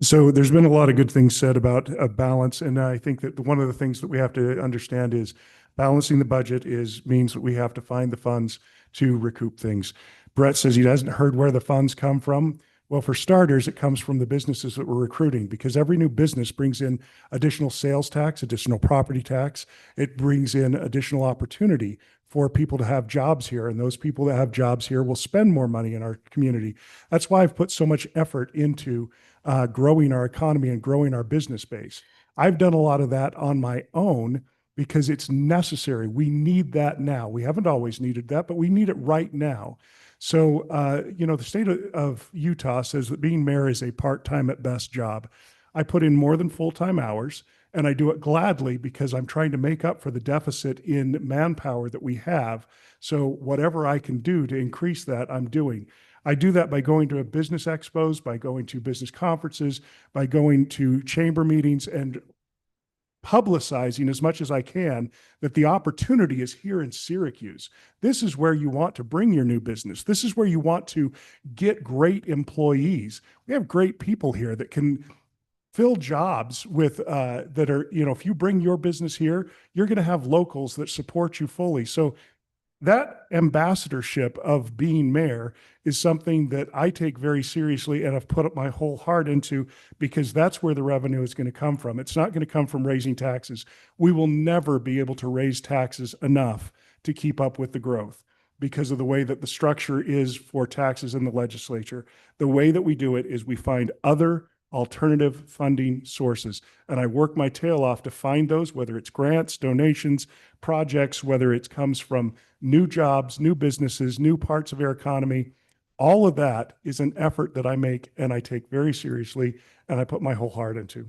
So there's been a lot of good things said about a balance, and I think that one of the things that we have to understand is balancing the budget means that we have to find the funds to recoup things. Brett says he hasn't heard where the funds come from. Well, for starters, it comes from the businesses that we're recruiting, because every new business brings in additional sales tax, additional property tax. It brings in additional opportunity for people to have jobs here, and those people that have jobs here will spend more money in our community. That's why I've put so much effort into growing our economy and growing our business base. I've done a lot of that on my own because it's necessary. We need that now. We haven't always needed that, but we need it right now. So, the state of Utah says that being mayor is a part-time at best job. I put in more than full-time hours, and I do it gladly because I'm trying to make up for the deficit in manpower that we have. So whatever I can do to increase that, I'm doing. I do that by going to business expos, by going to business conferences, by going to chamber meetings, and publicizing as much as I can that the opportunity is here in Syracuse. This is where you want to bring your new business. This is where you want to get great employees. We have great people here that can fill jobs with that are, if you bring your business here, you're going to have locals that support you fully. So that ambassadorship of being mayor is something that I take very seriously and have put up my whole heart into, because that's where the revenue is going to come from. It's not going to come from raising taxes. We will never be able to raise taxes enough to keep up with the growth because of the way that the structure is for taxes in the legislature. The way that we do it is we find other alternative funding sources. And I work my tail off to find those, whether it's grants, donations, projects, whether it comes from new jobs, new businesses, new parts of our economy. All of that is an effort that I make and I take very seriously and I put my whole heart into.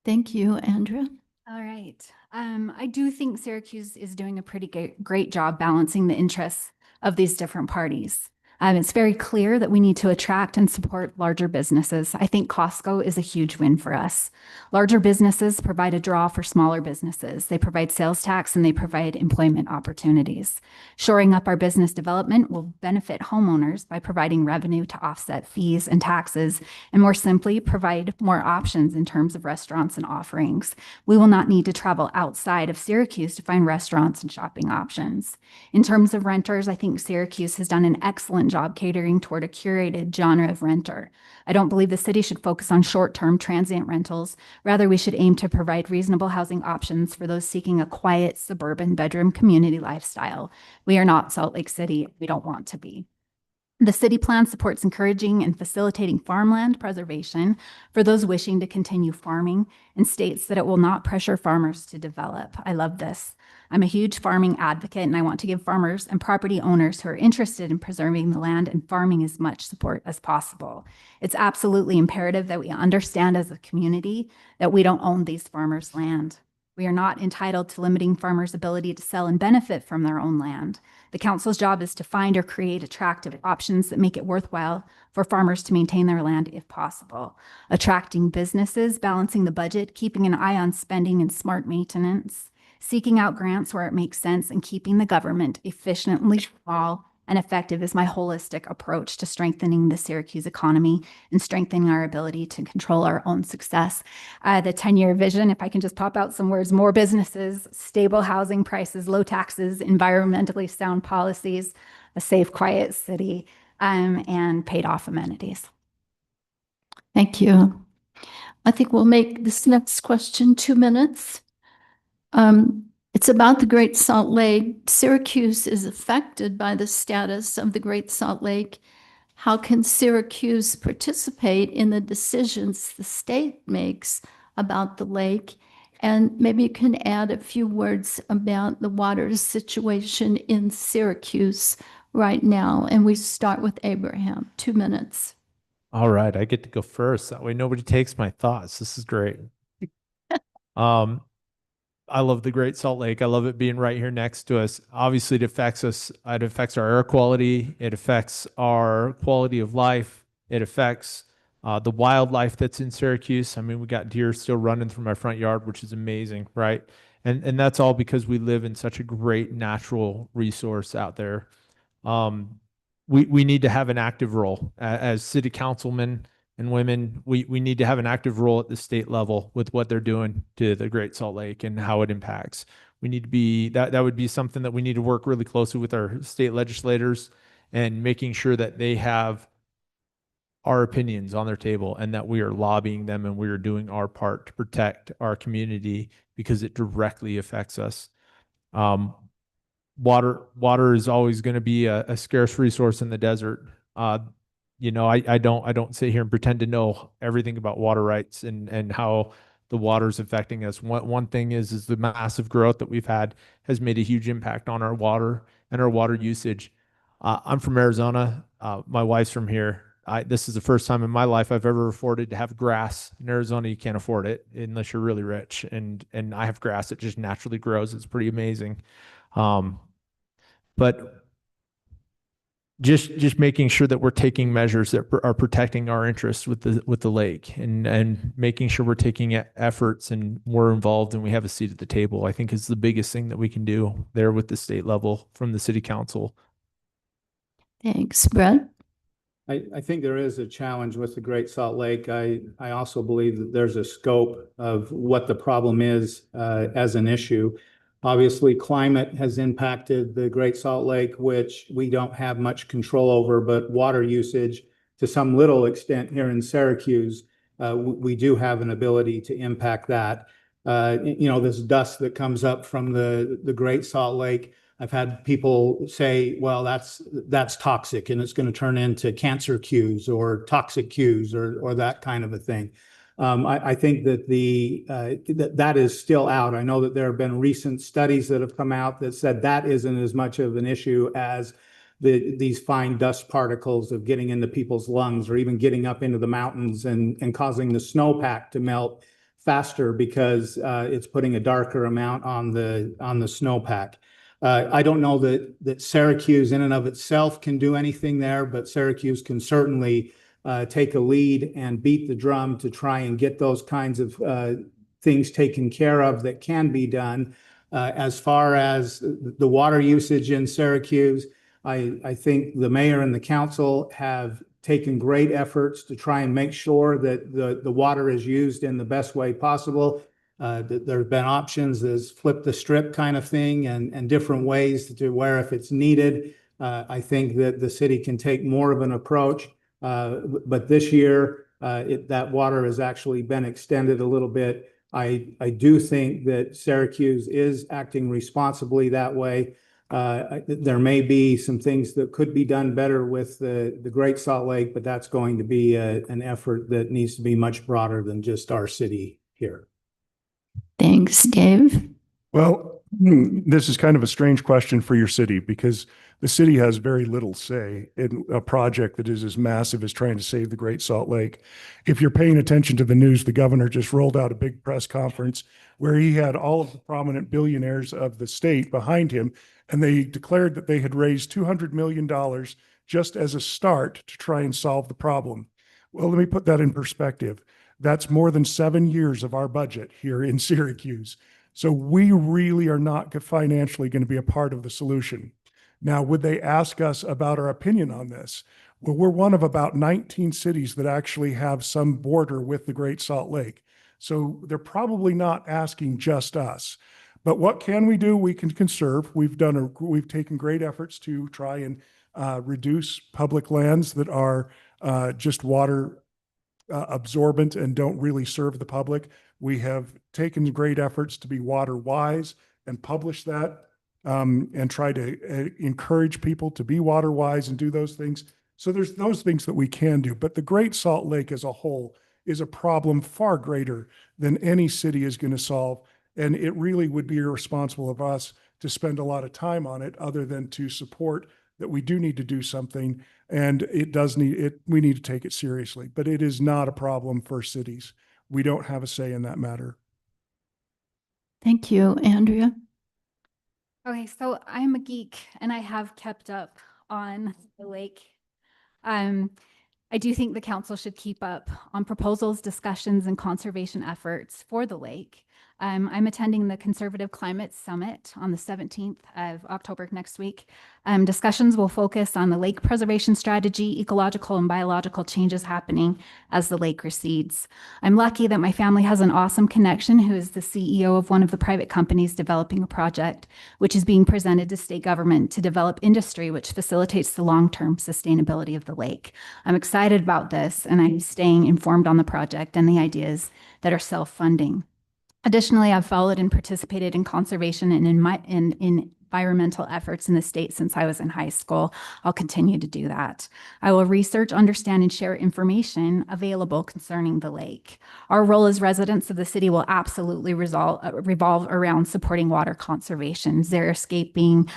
Thank you, Andrea. All right. I do think Syracuse is doing a pretty great job balancing the interests of these different parties. It's very clear that we need to attract and support larger businesses. I think Costco is a huge win for us. Larger businesses provide a draw for smaller businesses. They provide sales tax and they provide employment opportunities. Shoring up our business development will benefit homeowners by providing revenue to offset fees and taxes, and more simply, provide more options in terms of restaurants and offerings. We will not need to travel outside of Syracuse to find restaurants and shopping options. In terms of renters, I think Syracuse has done an excellent job catering toward a curated genre of renter. I don't believe the city should focus on short-term transient rentals. Rather, we should aim to provide reasonable housing options for those seeking a quiet suburban bedroom community lifestyle. We are not Salt Lake City. We don't want to be. The city plan supports encouraging and facilitating farmland preservation for those wishing to continue farming and states that it will not pressure farmers to develop. I love this. I'm a huge farming advocate and I want to give farmers and property owners who are interested in preserving the land and farming as much support as possible. It's absolutely imperative that we understand as a community that we don't own these farmers' land. We are not entitled to limiting farmers' ability to sell and benefit from their own land. The council's job is to find or create attractive options that make it worthwhile for farmers to maintain their land if possible. Attracting businesses, balancing the budget, keeping an eye on spending and smart maintenance, seeking out grants where it makes sense, and keeping the government efficiently small and effective is my holistic approach to strengthening the Syracuse economy and strengthening our ability to control our own success. The 10-year vision, if I can just pop out some words: more businesses, stable housing prices, low taxes, environmentally sound policies, a safe, quiet city, and paid off amenities. Thank you. I think we'll make this next question 2 minutes. It's about the Great Salt Lake. Syracuse is affected by the status of the Great Salt Lake. How can Syracuse participate in the decisions the state makes about the lake? And maybe you can add a few words about the water situation in Syracuse right now. And we start with Abraham. 2 minutes. All right, I get to go first. That way nobody takes my thoughts. This is great. I love the Great Salt Lake. I love it being right here next to us. Obviously, it affects us. It affects our air quality. It affects our quality of life. It affects the wildlife that's in Syracuse. I mean, we got deer still running through my front yard, which is amazing, right? And that's all because we live in such a great natural resource out there. We need to have an active role as city councilmen and women. We need to have an active role at the state level with what they're doing to the Great Salt Lake and how it impacts. We need to be, that would be something that we need to work really closely with our state legislators and making sure that they have our opinions on their table and that we are lobbying them and we are doing our part to protect our community because it directly affects us. Water is always going to be a scarce resource in the desert. You know, I don't sit here and pretend to know everything about water rights and how the water is affecting us. One thing is the massive growth that we've had has made a huge impact on our water and our water usage. I'm from Arizona. My wife's from here. This is the first time in my life I've ever afforded to have grass. In Arizona, you can't afford it unless you're really rich. And I have grass that just naturally grows. It's pretty amazing. But just making sure that we're taking measures that are protecting our interests with the lake and making sure we're taking efforts and we're involved and we have a seat at the table, I think is the biggest thing that we can do there with the state level from the city council. Thanks, Brett. I think there is a challenge with the Great Salt Lake. I also believe that there's a scope of what the problem is as an issue. Obviously, climate has impacted the Great Salt Lake, which we don't have much control over, but water usage to some little extent here in Syracuse, we do have an ability to impact that. You know, this dust that comes up from the Great Salt Lake, I've had people say, well, that's toxic and it's going to turn into cancer cues or toxic cues or that kind of a thing. I think that that is still out. I know that there have been recent studies that have come out that said that isn't as much of an issue as these fine dust particles of getting into people's lungs or even getting up into the mountains and causing the snowpack to melt faster because it's putting a darker amount on the snowpack. I don't know that Syracuse in and of itself can do anything there, but Syracuse can certainly take a lead and beat the drum to try and get those kinds of things taken care of that can be done. As far as the water usage in Syracuse, I think the mayor and the council have taken great efforts to try and make sure that the water is used in the best way possible. There have been options as flip the strip kind of thing and different ways to where if it's needed, I think that the city can take more of an approach. But this year, that water has actually been extended a little bit. I do think that Syracuse is acting responsibly that way. There may be some things that could be done better with the Great Salt Lake, but that's going to be an effort that needs to be much broader than just our city here. Thanks, Dave. Well, this is kind of a strange question for your city because the city has very little say in a project that is as massive as trying to save the Great Salt Lake. If you're paying attention to the news, the governor just rolled out a big press conference where he had all of the prominent billionaires of the state behind him, and they declared that they had raised $200 million just as a start to try and solve the problem. Well, let me put that in perspective. That's more than 7 years of our budget here in Syracuse. So we really are not financially going to be a part of the solution. Now, would they ask us about our opinion on this? Well, we're one of about 19 cities that actually have some border with the Great Salt Lake. So they're probably not asking just us. But what can we do? We can conserve. We've taken great efforts to try and reduce public lands that are just water absorbent and don't really serve the public. We have taken great efforts to be water wise and publish that and try to encourage people to be water wise and do those things. So there's those things that we can do, but the Great Salt Lake as a whole is a problem far greater than any city is going to solve. And it really would be irresponsible of us to spend a lot of time on it other than to support that we do need to do something. And it does need it. We need to take it seriously, but it is not a problem for cities. We don't have a say in that matter. Thank you, Andrea. Okay, so I'm a geek and I have kept up on the lake. I do think the council should keep up on proposals, discussions, and conservation efforts for the lake. I'm attending the Conservative Climate Summit on the 17th of October next week. Discussions will focus on the lake preservation strategy, ecological and biological changes happening as the lake recedes. I'm lucky that my family has an awesome connection who is the CEO of one of the private companies developing a project, which is being presented to state government to develop industry, which facilitates the long-term sustainability of the lake. I'm excited about this, and I'm staying informed on the project and the ideas that are self-funding. Additionally, I've followed and participated in conservation and in environmental efforts in the state since I was in high school. I'll continue to do that. I will research, understand, and share information available concerning the lake. Our role as residents of the city will absolutely revolve around supporting water conservation, xeriscaping,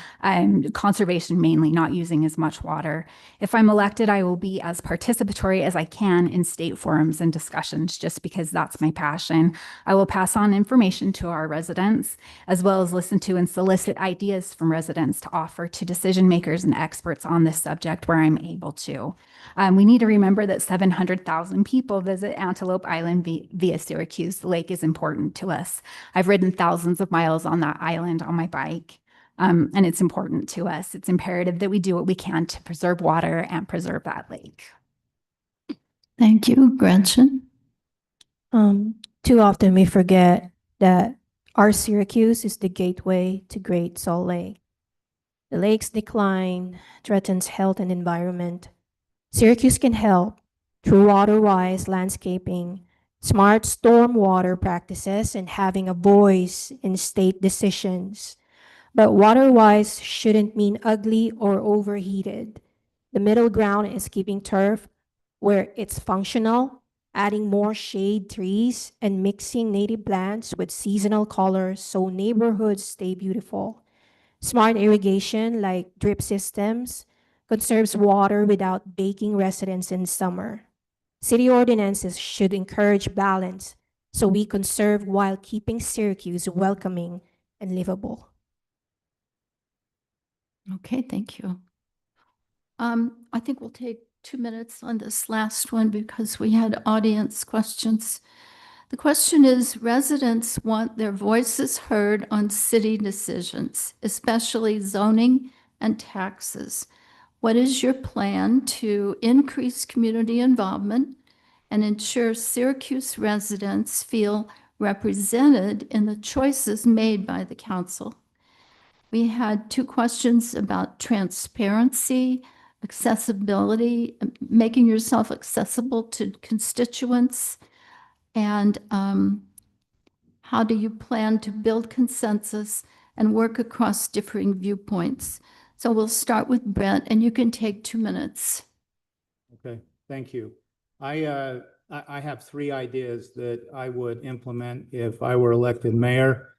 conservation mainly, not using as much water. If I'm elected, I will be as participatory as I can in state forums and discussions, just because that's my passion. I will pass on information to our residents, as well as listen to and solicit ideas from residents to offer to decision makers and experts on this subject where I'm able to. We need to remember that 700,000 people visit Antelope Island via Syracuse. The lake is important to us. I've ridden thousands of miles on that island on my bike. And it's important to us. It's imperative that we do what we can to preserve water and preserve that lake. Thank you, Gretchen. Too often we forget that our Syracuse is the gateway to Great Salt Lake. The lake's decline threatens health and environment. Syracuse can help through water-wise landscaping, smart stormwater practices, and having a voice in state decisions. But water-wise shouldn't mean ugly or overheated. The middle ground is keeping turf where it's functional, adding more shade trees, and mixing native plants with seasonal colors so neighborhoods stay beautiful. Smart irrigation like drip systems conserves water without baking residents in summer. City ordinances should encourage balance so we conserve while keeping Syracuse welcoming and livable. Okay, thank you. I think we'll take 2 minutes on this last one because we had audience questions. The question is, residents want their voices heard on city decisions, especially zoning and taxes. What is your plan to increase community involvement and ensure Syracuse residents feel represented in the choices made by the council? We had 2 questions about transparency, accessibility, making yourself accessible to constituents, and how do you plan to build consensus and work across differing viewpoints. So we'll start with Brent, and you can take 2 minutes. Okay, thank you. I have 3 ideas that I would implement if I were elected mayor.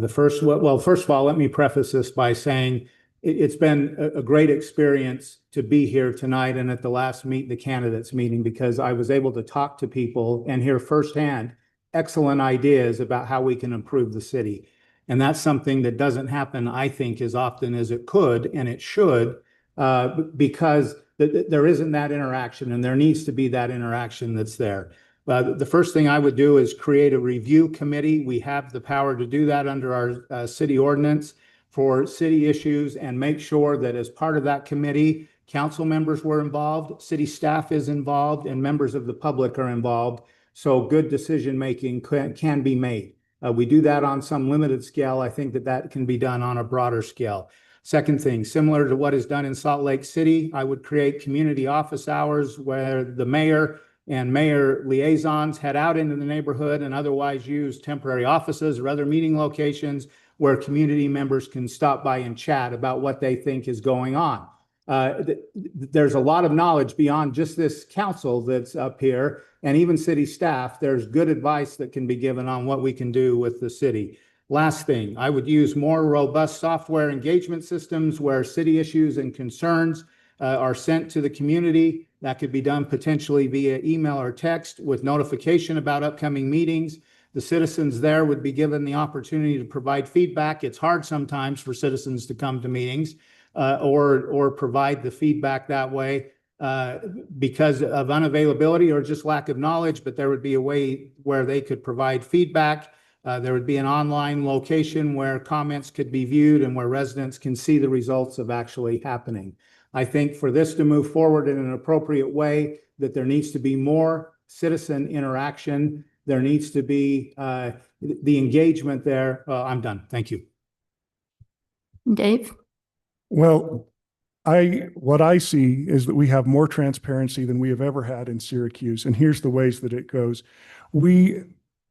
First of all, let me preface this by saying it's been a great experience to be here tonight and at the last Meet the Candidates meeting, because I was able to talk to people and hear firsthand excellent ideas about how we can improve the city. And that's something that doesn't happen, I think, as often as it could and it should, because there isn't that interaction, and there needs to be that interaction that's there. The first thing I would do is create a review committee. We have the power to do that under our city ordinance for city issues, and make sure that as part of that committee, council members were involved, city staff is involved, and members of the public are involved, so good decision-making can be made. We do that on some limited scale. I think that can be done on a broader scale. Second thing, similar to what is done in Salt Lake City, I would create community office hours where the mayor and mayor liaisons head out into the neighborhood and otherwise use temporary offices or other meeting locations where community members can stop by and chat about what they think is going on. There's a lot of knowledge beyond just this council that's up here, and even city staff. There's good advice that can be given on what we can do with the city. Last thing, I would use more robust software engagement systems where city issues and concerns are sent to the community. That could be done potentially via email or text with notification about upcoming meetings. The citizens there would be given the opportunity to provide feedback. It's hard sometimes for citizens to come to meetings or provide the feedback that way because of unavailability or just lack of knowledge, but there would be a way where they could provide feedback. There would be an online location where comments could be viewed and where residents can see the results of actually happening. I think for this to move forward in an appropriate way, that there needs to be more citizen interaction. There needs to be the engagement there. I'm done. Thank you. Dave? Well, what I see is that we have more transparency than we have ever had in Syracuse. And here's the ways that it goes. We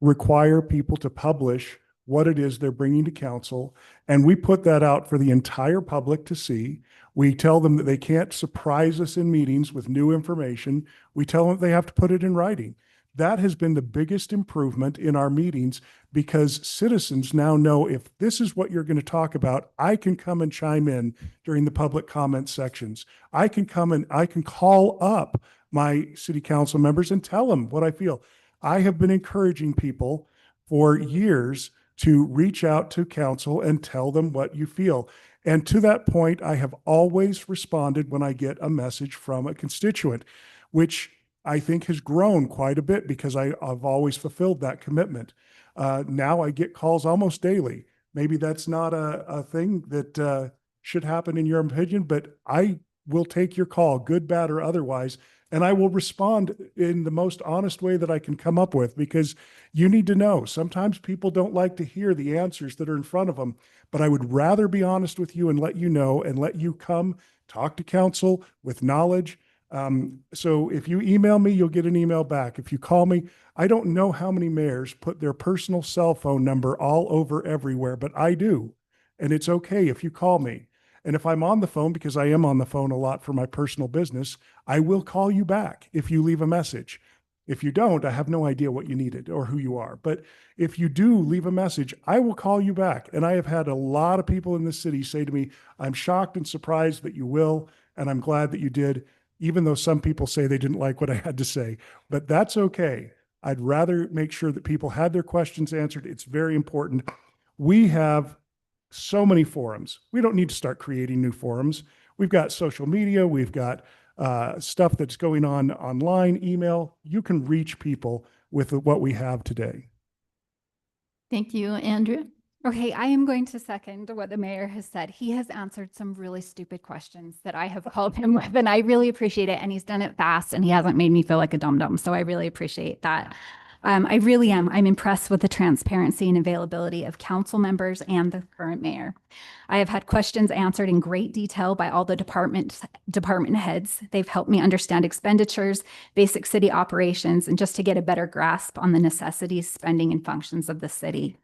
require people to publish what it is they're bringing to council, and we put that out for the entire public to see. We tell them that they can't surprise us in meetings with new information. We tell them they have to put it in writing. That has been the biggest improvement in our meetings, because citizens now know, if this is what you're going to talk about, I can come and chime in during the public comment sections. I can come and I can call up my city council members and tell them what I feel. I have been encouraging people for years to reach out to council and tell them what you feel. And to that point, I have always responded when I get a message from a constituent, which I think has grown quite a bit because I've always fulfilled that commitment. Now I get calls almost daily. Maybe that's not a thing that should happen in your opinion, but I will take your call, good, bad, or otherwise, and I will respond in the most honest way that I can come up with, because you need to know, sometimes people don't like to hear the answers that are in front of them, but I would rather be honest with you and let you know and let you come talk to council with knowledge. So if you email me, you'll get an email back. If you call me, I don't know how many mayors put their personal cell phone number all over everywhere, but I do. And it's okay if you call me. And if I'm on the phone, because I am on the phone a lot for my personal business, I will call you back if you leave a message. If you don't, I have no idea what you needed or who you are. But if you do leave a message, I will call you back. And I have had a lot of people in the city say to me, I'm shocked and surprised that you will, and I'm glad that you did, even though some people say they didn't like what I had to say. But that's okay. I'd rather make sure that people had their questions answered. It's very important. We have so many forums. We don't need to start creating new forums. We've got social media. We've got stuff that's going on online, email. You can reach people with what we have today. Thank you, Andrea. Okay, I am going to second what the mayor has said. He has answered some really stupid questions that I have called him with, and I really appreciate it. And he's done it fast, and he hasn't made me feel like a dum-dum. So I really appreciate that. I really am. I'm impressed with the transparency and availability of council members and the current mayor. I have had questions answered in great detail by all the department heads. They've helped me understand expenditures, basic city operations, and just to get a better grasp on the necessities, spending, and functions of the city.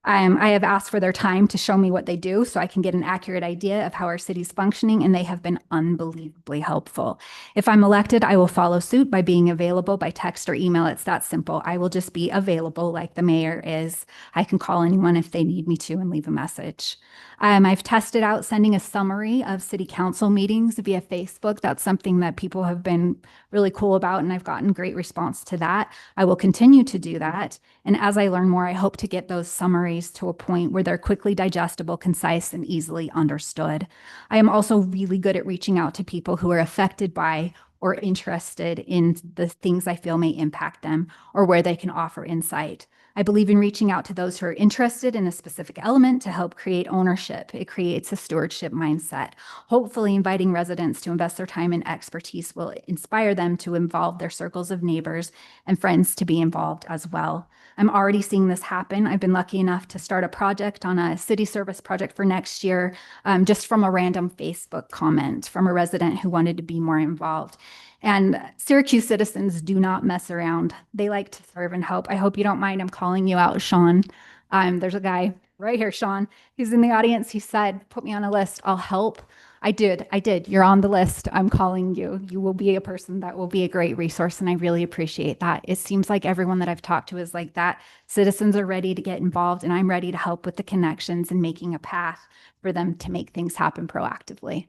I have asked for their time to show me what they do so I can get an accurate idea of how our city's functioning, and they have been unbelievably helpful. If I'm elected, I will follow suit by being available by text or email. It's that simple. I will just be available like the mayor is. I can call anyone if they need me to and leave a message. I've tested out sending a summary of city council meetings via Facebook. That's something that people have been really cool about, and I've gotten great response to that. I will continue to do that. And as I learn more, I hope to get those summaries to a point where they're quickly digestible, concise, and easily understood. I am also really good at reaching out to people who are affected by or interested in the things I feel may impact them or where they can offer insight. I believe in reaching out to those who are interested in a specific element to help create ownership. It creates a stewardship mindset. Hopefully, inviting residents to invest their time and expertise will inspire them to involve their circles of neighbors and friends to be involved as well. I'm already seeing this happen. I've been lucky enough to start a project on a city service project for next year, just from a random Facebook comment from a resident who wanted to be more involved. And Syracuse citizens do not mess around. They like to serve and help. I hope you don't mind I'm calling you out, Sean. There's a guy right here, Sean. He's in the audience. He said, put me on a list. I'll help. I did. You're on the list. I'm calling you. You will be a person that will be a great resource, and I really appreciate that. It seems like everyone that I've talked to is like that. Citizens are ready to get involved, and I'm ready to help with the connections and making a path for them to make things happen proactively.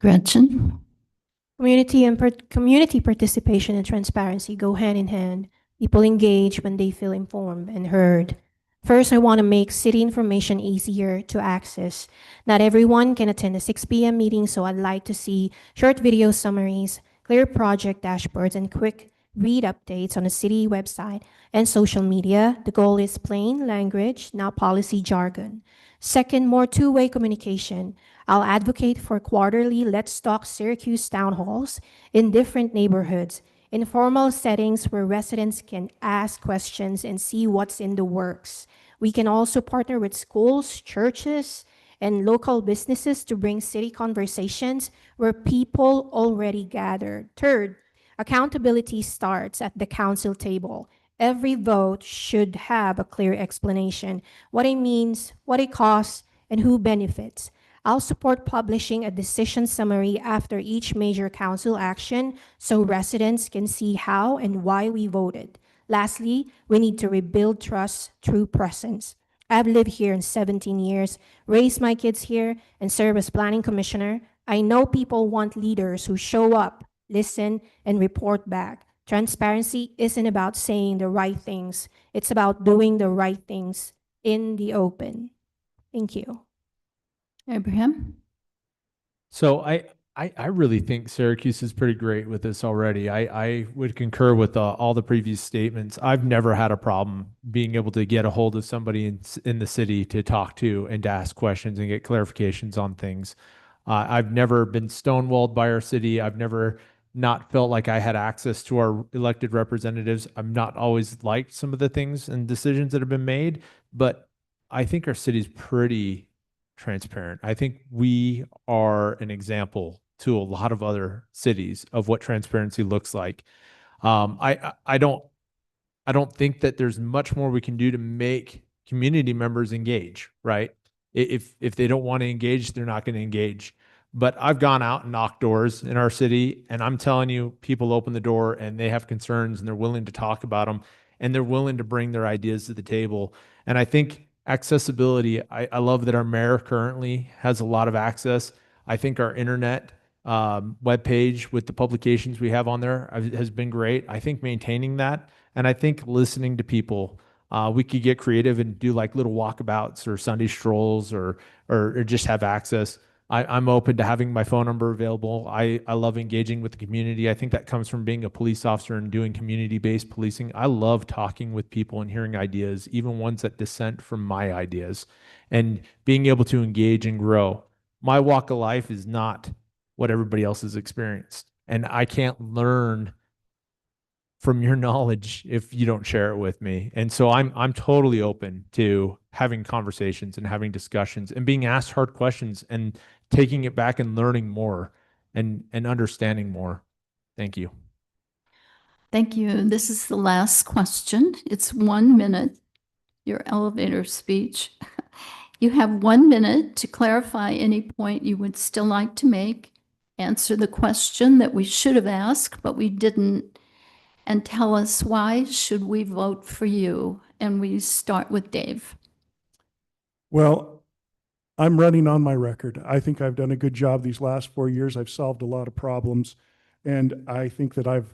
Gretchen? Community participation and transparency go hand in hand. People engage when they feel informed and heard. First, I want to make city information easier to access. Not everyone can attend a 6 p.m. meeting, so I'd like to see short video summaries, clear project dashboards, and quick read updates on the city website and social media. The goal is plain language, not policy jargon. Second, more two-way communication. I'll advocate for quarterly Let's Talk Syracuse town halls in different neighborhoods, informal settings where residents can ask questions and see what's in the works. We can also partner with schools, churches, and local businesses to bring city conversations where people already gather. Third, accountability starts at the council table. Every vote should have a clear explanation, what it means, what it costs, and who benefits. I'll support publishing a decision summary after each major council action so residents can see how and why we voted. Lastly, we need to rebuild trust through presence. I've lived here in 17 years, raised my kids here, and served as planning commissioner. I know people want leaders who show up, listen, and report back. Transparency isn't about saying the right things. It's about doing the right things in the open. Thank you. Abraham? So I really think Syracuse is pretty great with this already. I would concur with all the previous statements. I've never had a problem being able to get a hold of somebody in the city to talk to and to ask questions and get clarifications on things. I've never been stonewalled by our city. I've never not felt like I had access to our elected representatives. I've not always liked some of the things and decisions that have been made, but I think our city's pretty transparent. I think we are an example to a lot of other cities of what transparency looks like. I don't think that there's much more we can do to make community members engage, right? If they don't want to engage, they're not going to engage. But I've gone out and knocked doors in our city, and I'm telling you, people open the door and they have concerns and they're willing to talk about them and they're willing to bring their ideas to the table. And I think accessibility, I love that our mayor currently has a lot of access. I think our internet webpage with the publications we have on there has been great. I think maintaining that, and I think listening to people. We could get creative and do like little walkabouts or Sunday strolls or just have access. I'm open to having my phone number available. I love engaging with the community. I think that comes from being a police officer and doing community-based policing. I love talking with people and hearing ideas, even ones that dissent from my ideas, and being able to engage and grow. My walk of life is not what everybody else has experienced, and I can't learn from your knowledge if you don't share it with me. And so I'm totally open to having conversations and having discussions and being asked hard questions and taking it back and learning more and understanding more. Thank you. Thank you. This is the last question. It's 1 minute. your elevator speech. You have 1 minute to clarify any point you would still like to make, answer the question that we should have asked, but we didn't, and tell us why should we vote for you. And we start with Dave. Well, I'm running on my record. I think I've done a good job these last 4 years. I've solved a lot of problems. And I think that I've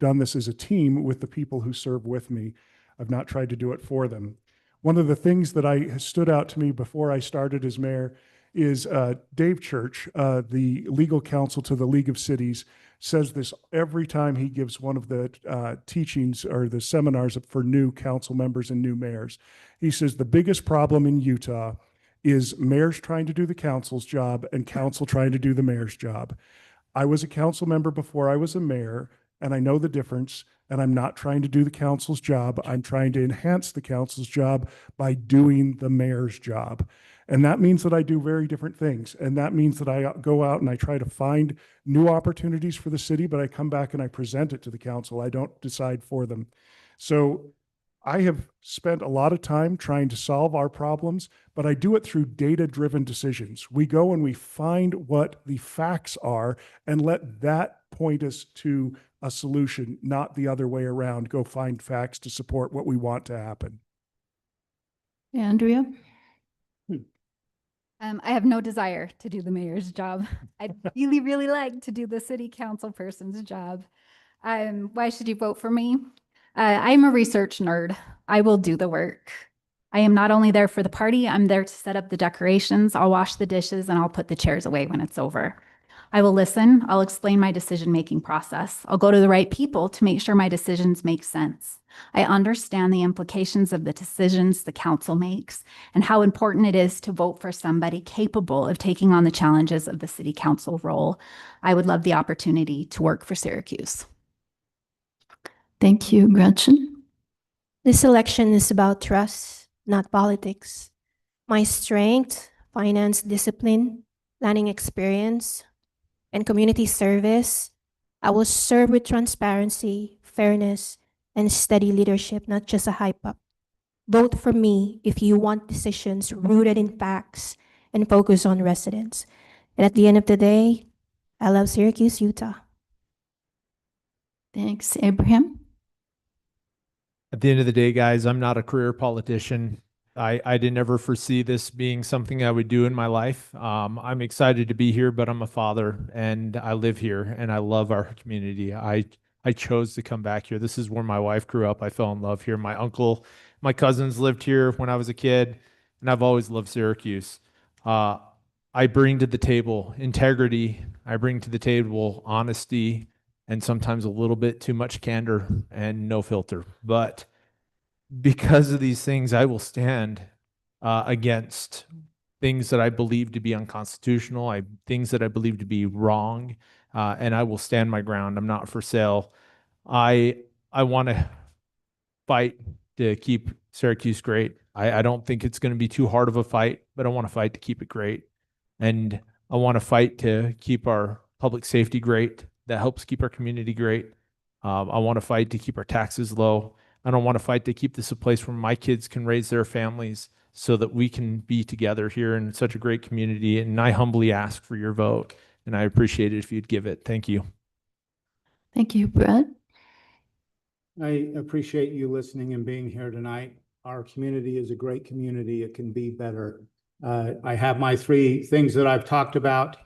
done this as a team with the people who serve with me. I've not tried to do it for them. One of the things that stood out to me before I started as mayor is Dave Church, the legal counsel to the League of Cities, says this every time he gives one of the teachings or the seminars for new council members and new mayors. He says the biggest problem in Utah is mayors trying to do the council's job and council trying to do the mayor's job. I was a council member before I was a mayor, and I know the difference, and I'm not trying to do the council's job. I'm trying to enhance the council's job by doing the mayor's job. And that means that I do very different things. And that means that I go out and I try to find new opportunities for the city, but I come back and I present it to the council. I don't decide for them. So I have spent a lot of time trying to solve our problems, but I do it through data-driven decisions. We go and we find what the facts are and let that point us to a solution, not the other way around. Go find facts to support what we want to happen. Andrea? I have no desire to do the mayor's job. I'd really, really like to do the city council person's job. Why should you vote for me? I'm a research nerd. I will do the work. I am not only there for the party, I'm there to set up the decorations, I'll wash the dishes, and I'll put the chairs away when it's over. I will listen, I'll explain my decision-making process. I'll go to the right people to make sure my decisions make sense. I understand the implications of the decisions the council makes and how important it is to vote for somebody capable of taking on the challenges of the city council role. I would love the opportunity to work for Syracuse. Thank you, Gretchen. This election is about trust, not politics. My strength, finance discipline, planning experience, and community service, I will serve with transparency, fairness, and steady leadership, not just a hype up. Vote for me if you want decisions rooted in facts and focus on residents. And at the end of the day, I love Syracuse, Utah. Thanks, Abraham. At the end of the day, guys, I'm not a career politician. I didn't ever foresee this being something I would do in my life. I'm excited to be here, but I'm a father and I live here and I love our community. I chose to come back here. This is where my wife grew up. I fell in love here. My uncle, my cousins lived here when I was a kid, and I've always loved Syracuse. I bring to the table integrity. I bring to the table honesty and sometimes a little bit too much candor and no filter. But because of these things, I will stand against things that I believe to be unconstitutional, things that I believe to be wrong, and I will stand my ground. I'm not for sale. I want to fight to keep Syracuse great. I don't think it's going to be too hard of a fight, but I want to fight to keep it great. And I want to fight to keep our public safety great. That helps keep our community great. I want to fight to keep our taxes low. I don't want to fight to keep this a place where my kids can raise their families so that we can be together here in such a great community. And I humbly ask for your vote, and I appreciate it if you'd give it. Thank you. Thank you, Brett. I appreciate you listening and being here tonight. Our community is a great community. It can be better. I have my 3 things that I've talked about,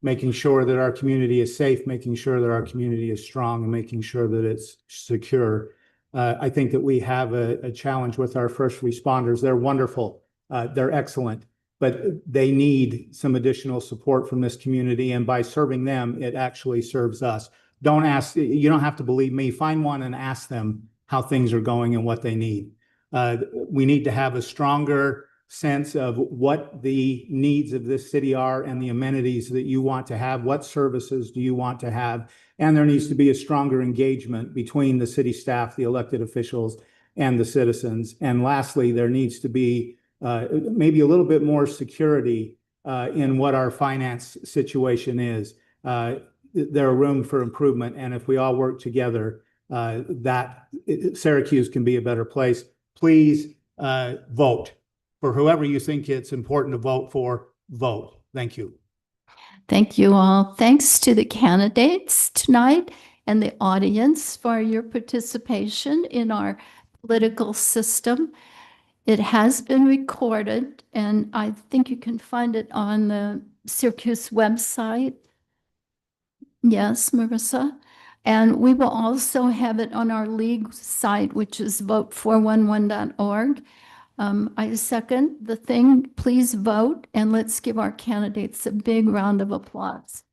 making sure that our community is safe, making sure that our community is strong, and making sure that it's secure. I think that we have a challenge with our first responders. They're wonderful. They're excellent, but they need some additional support from this community. And by serving them, it actually serves us. You don't have to believe me. Find one and ask them how things are going and what they need. We need to have a stronger sense of what the needs of this city are and the amenities that you want to have. What services do you want to have? And there needs to be a stronger engagement between the city staff, the elected officials, and the citizens. And lastly, there needs to be maybe a little bit more security in what our finance situation is. There are room for improvement, and if we all work together, Syracuse can be a better place. please vote for whoever you think it's important to vote for. Vote. Thank you. Thank you all. Thanks to the candidates tonight and the audience for your participation in our political system. It has been recorded, and I think you can find it on the Syracuse website. Yes, Marissa. And we will also have it on our league site, which is vote411.org. I second the thing. Please vote, and let's give our candidates a big round of applause.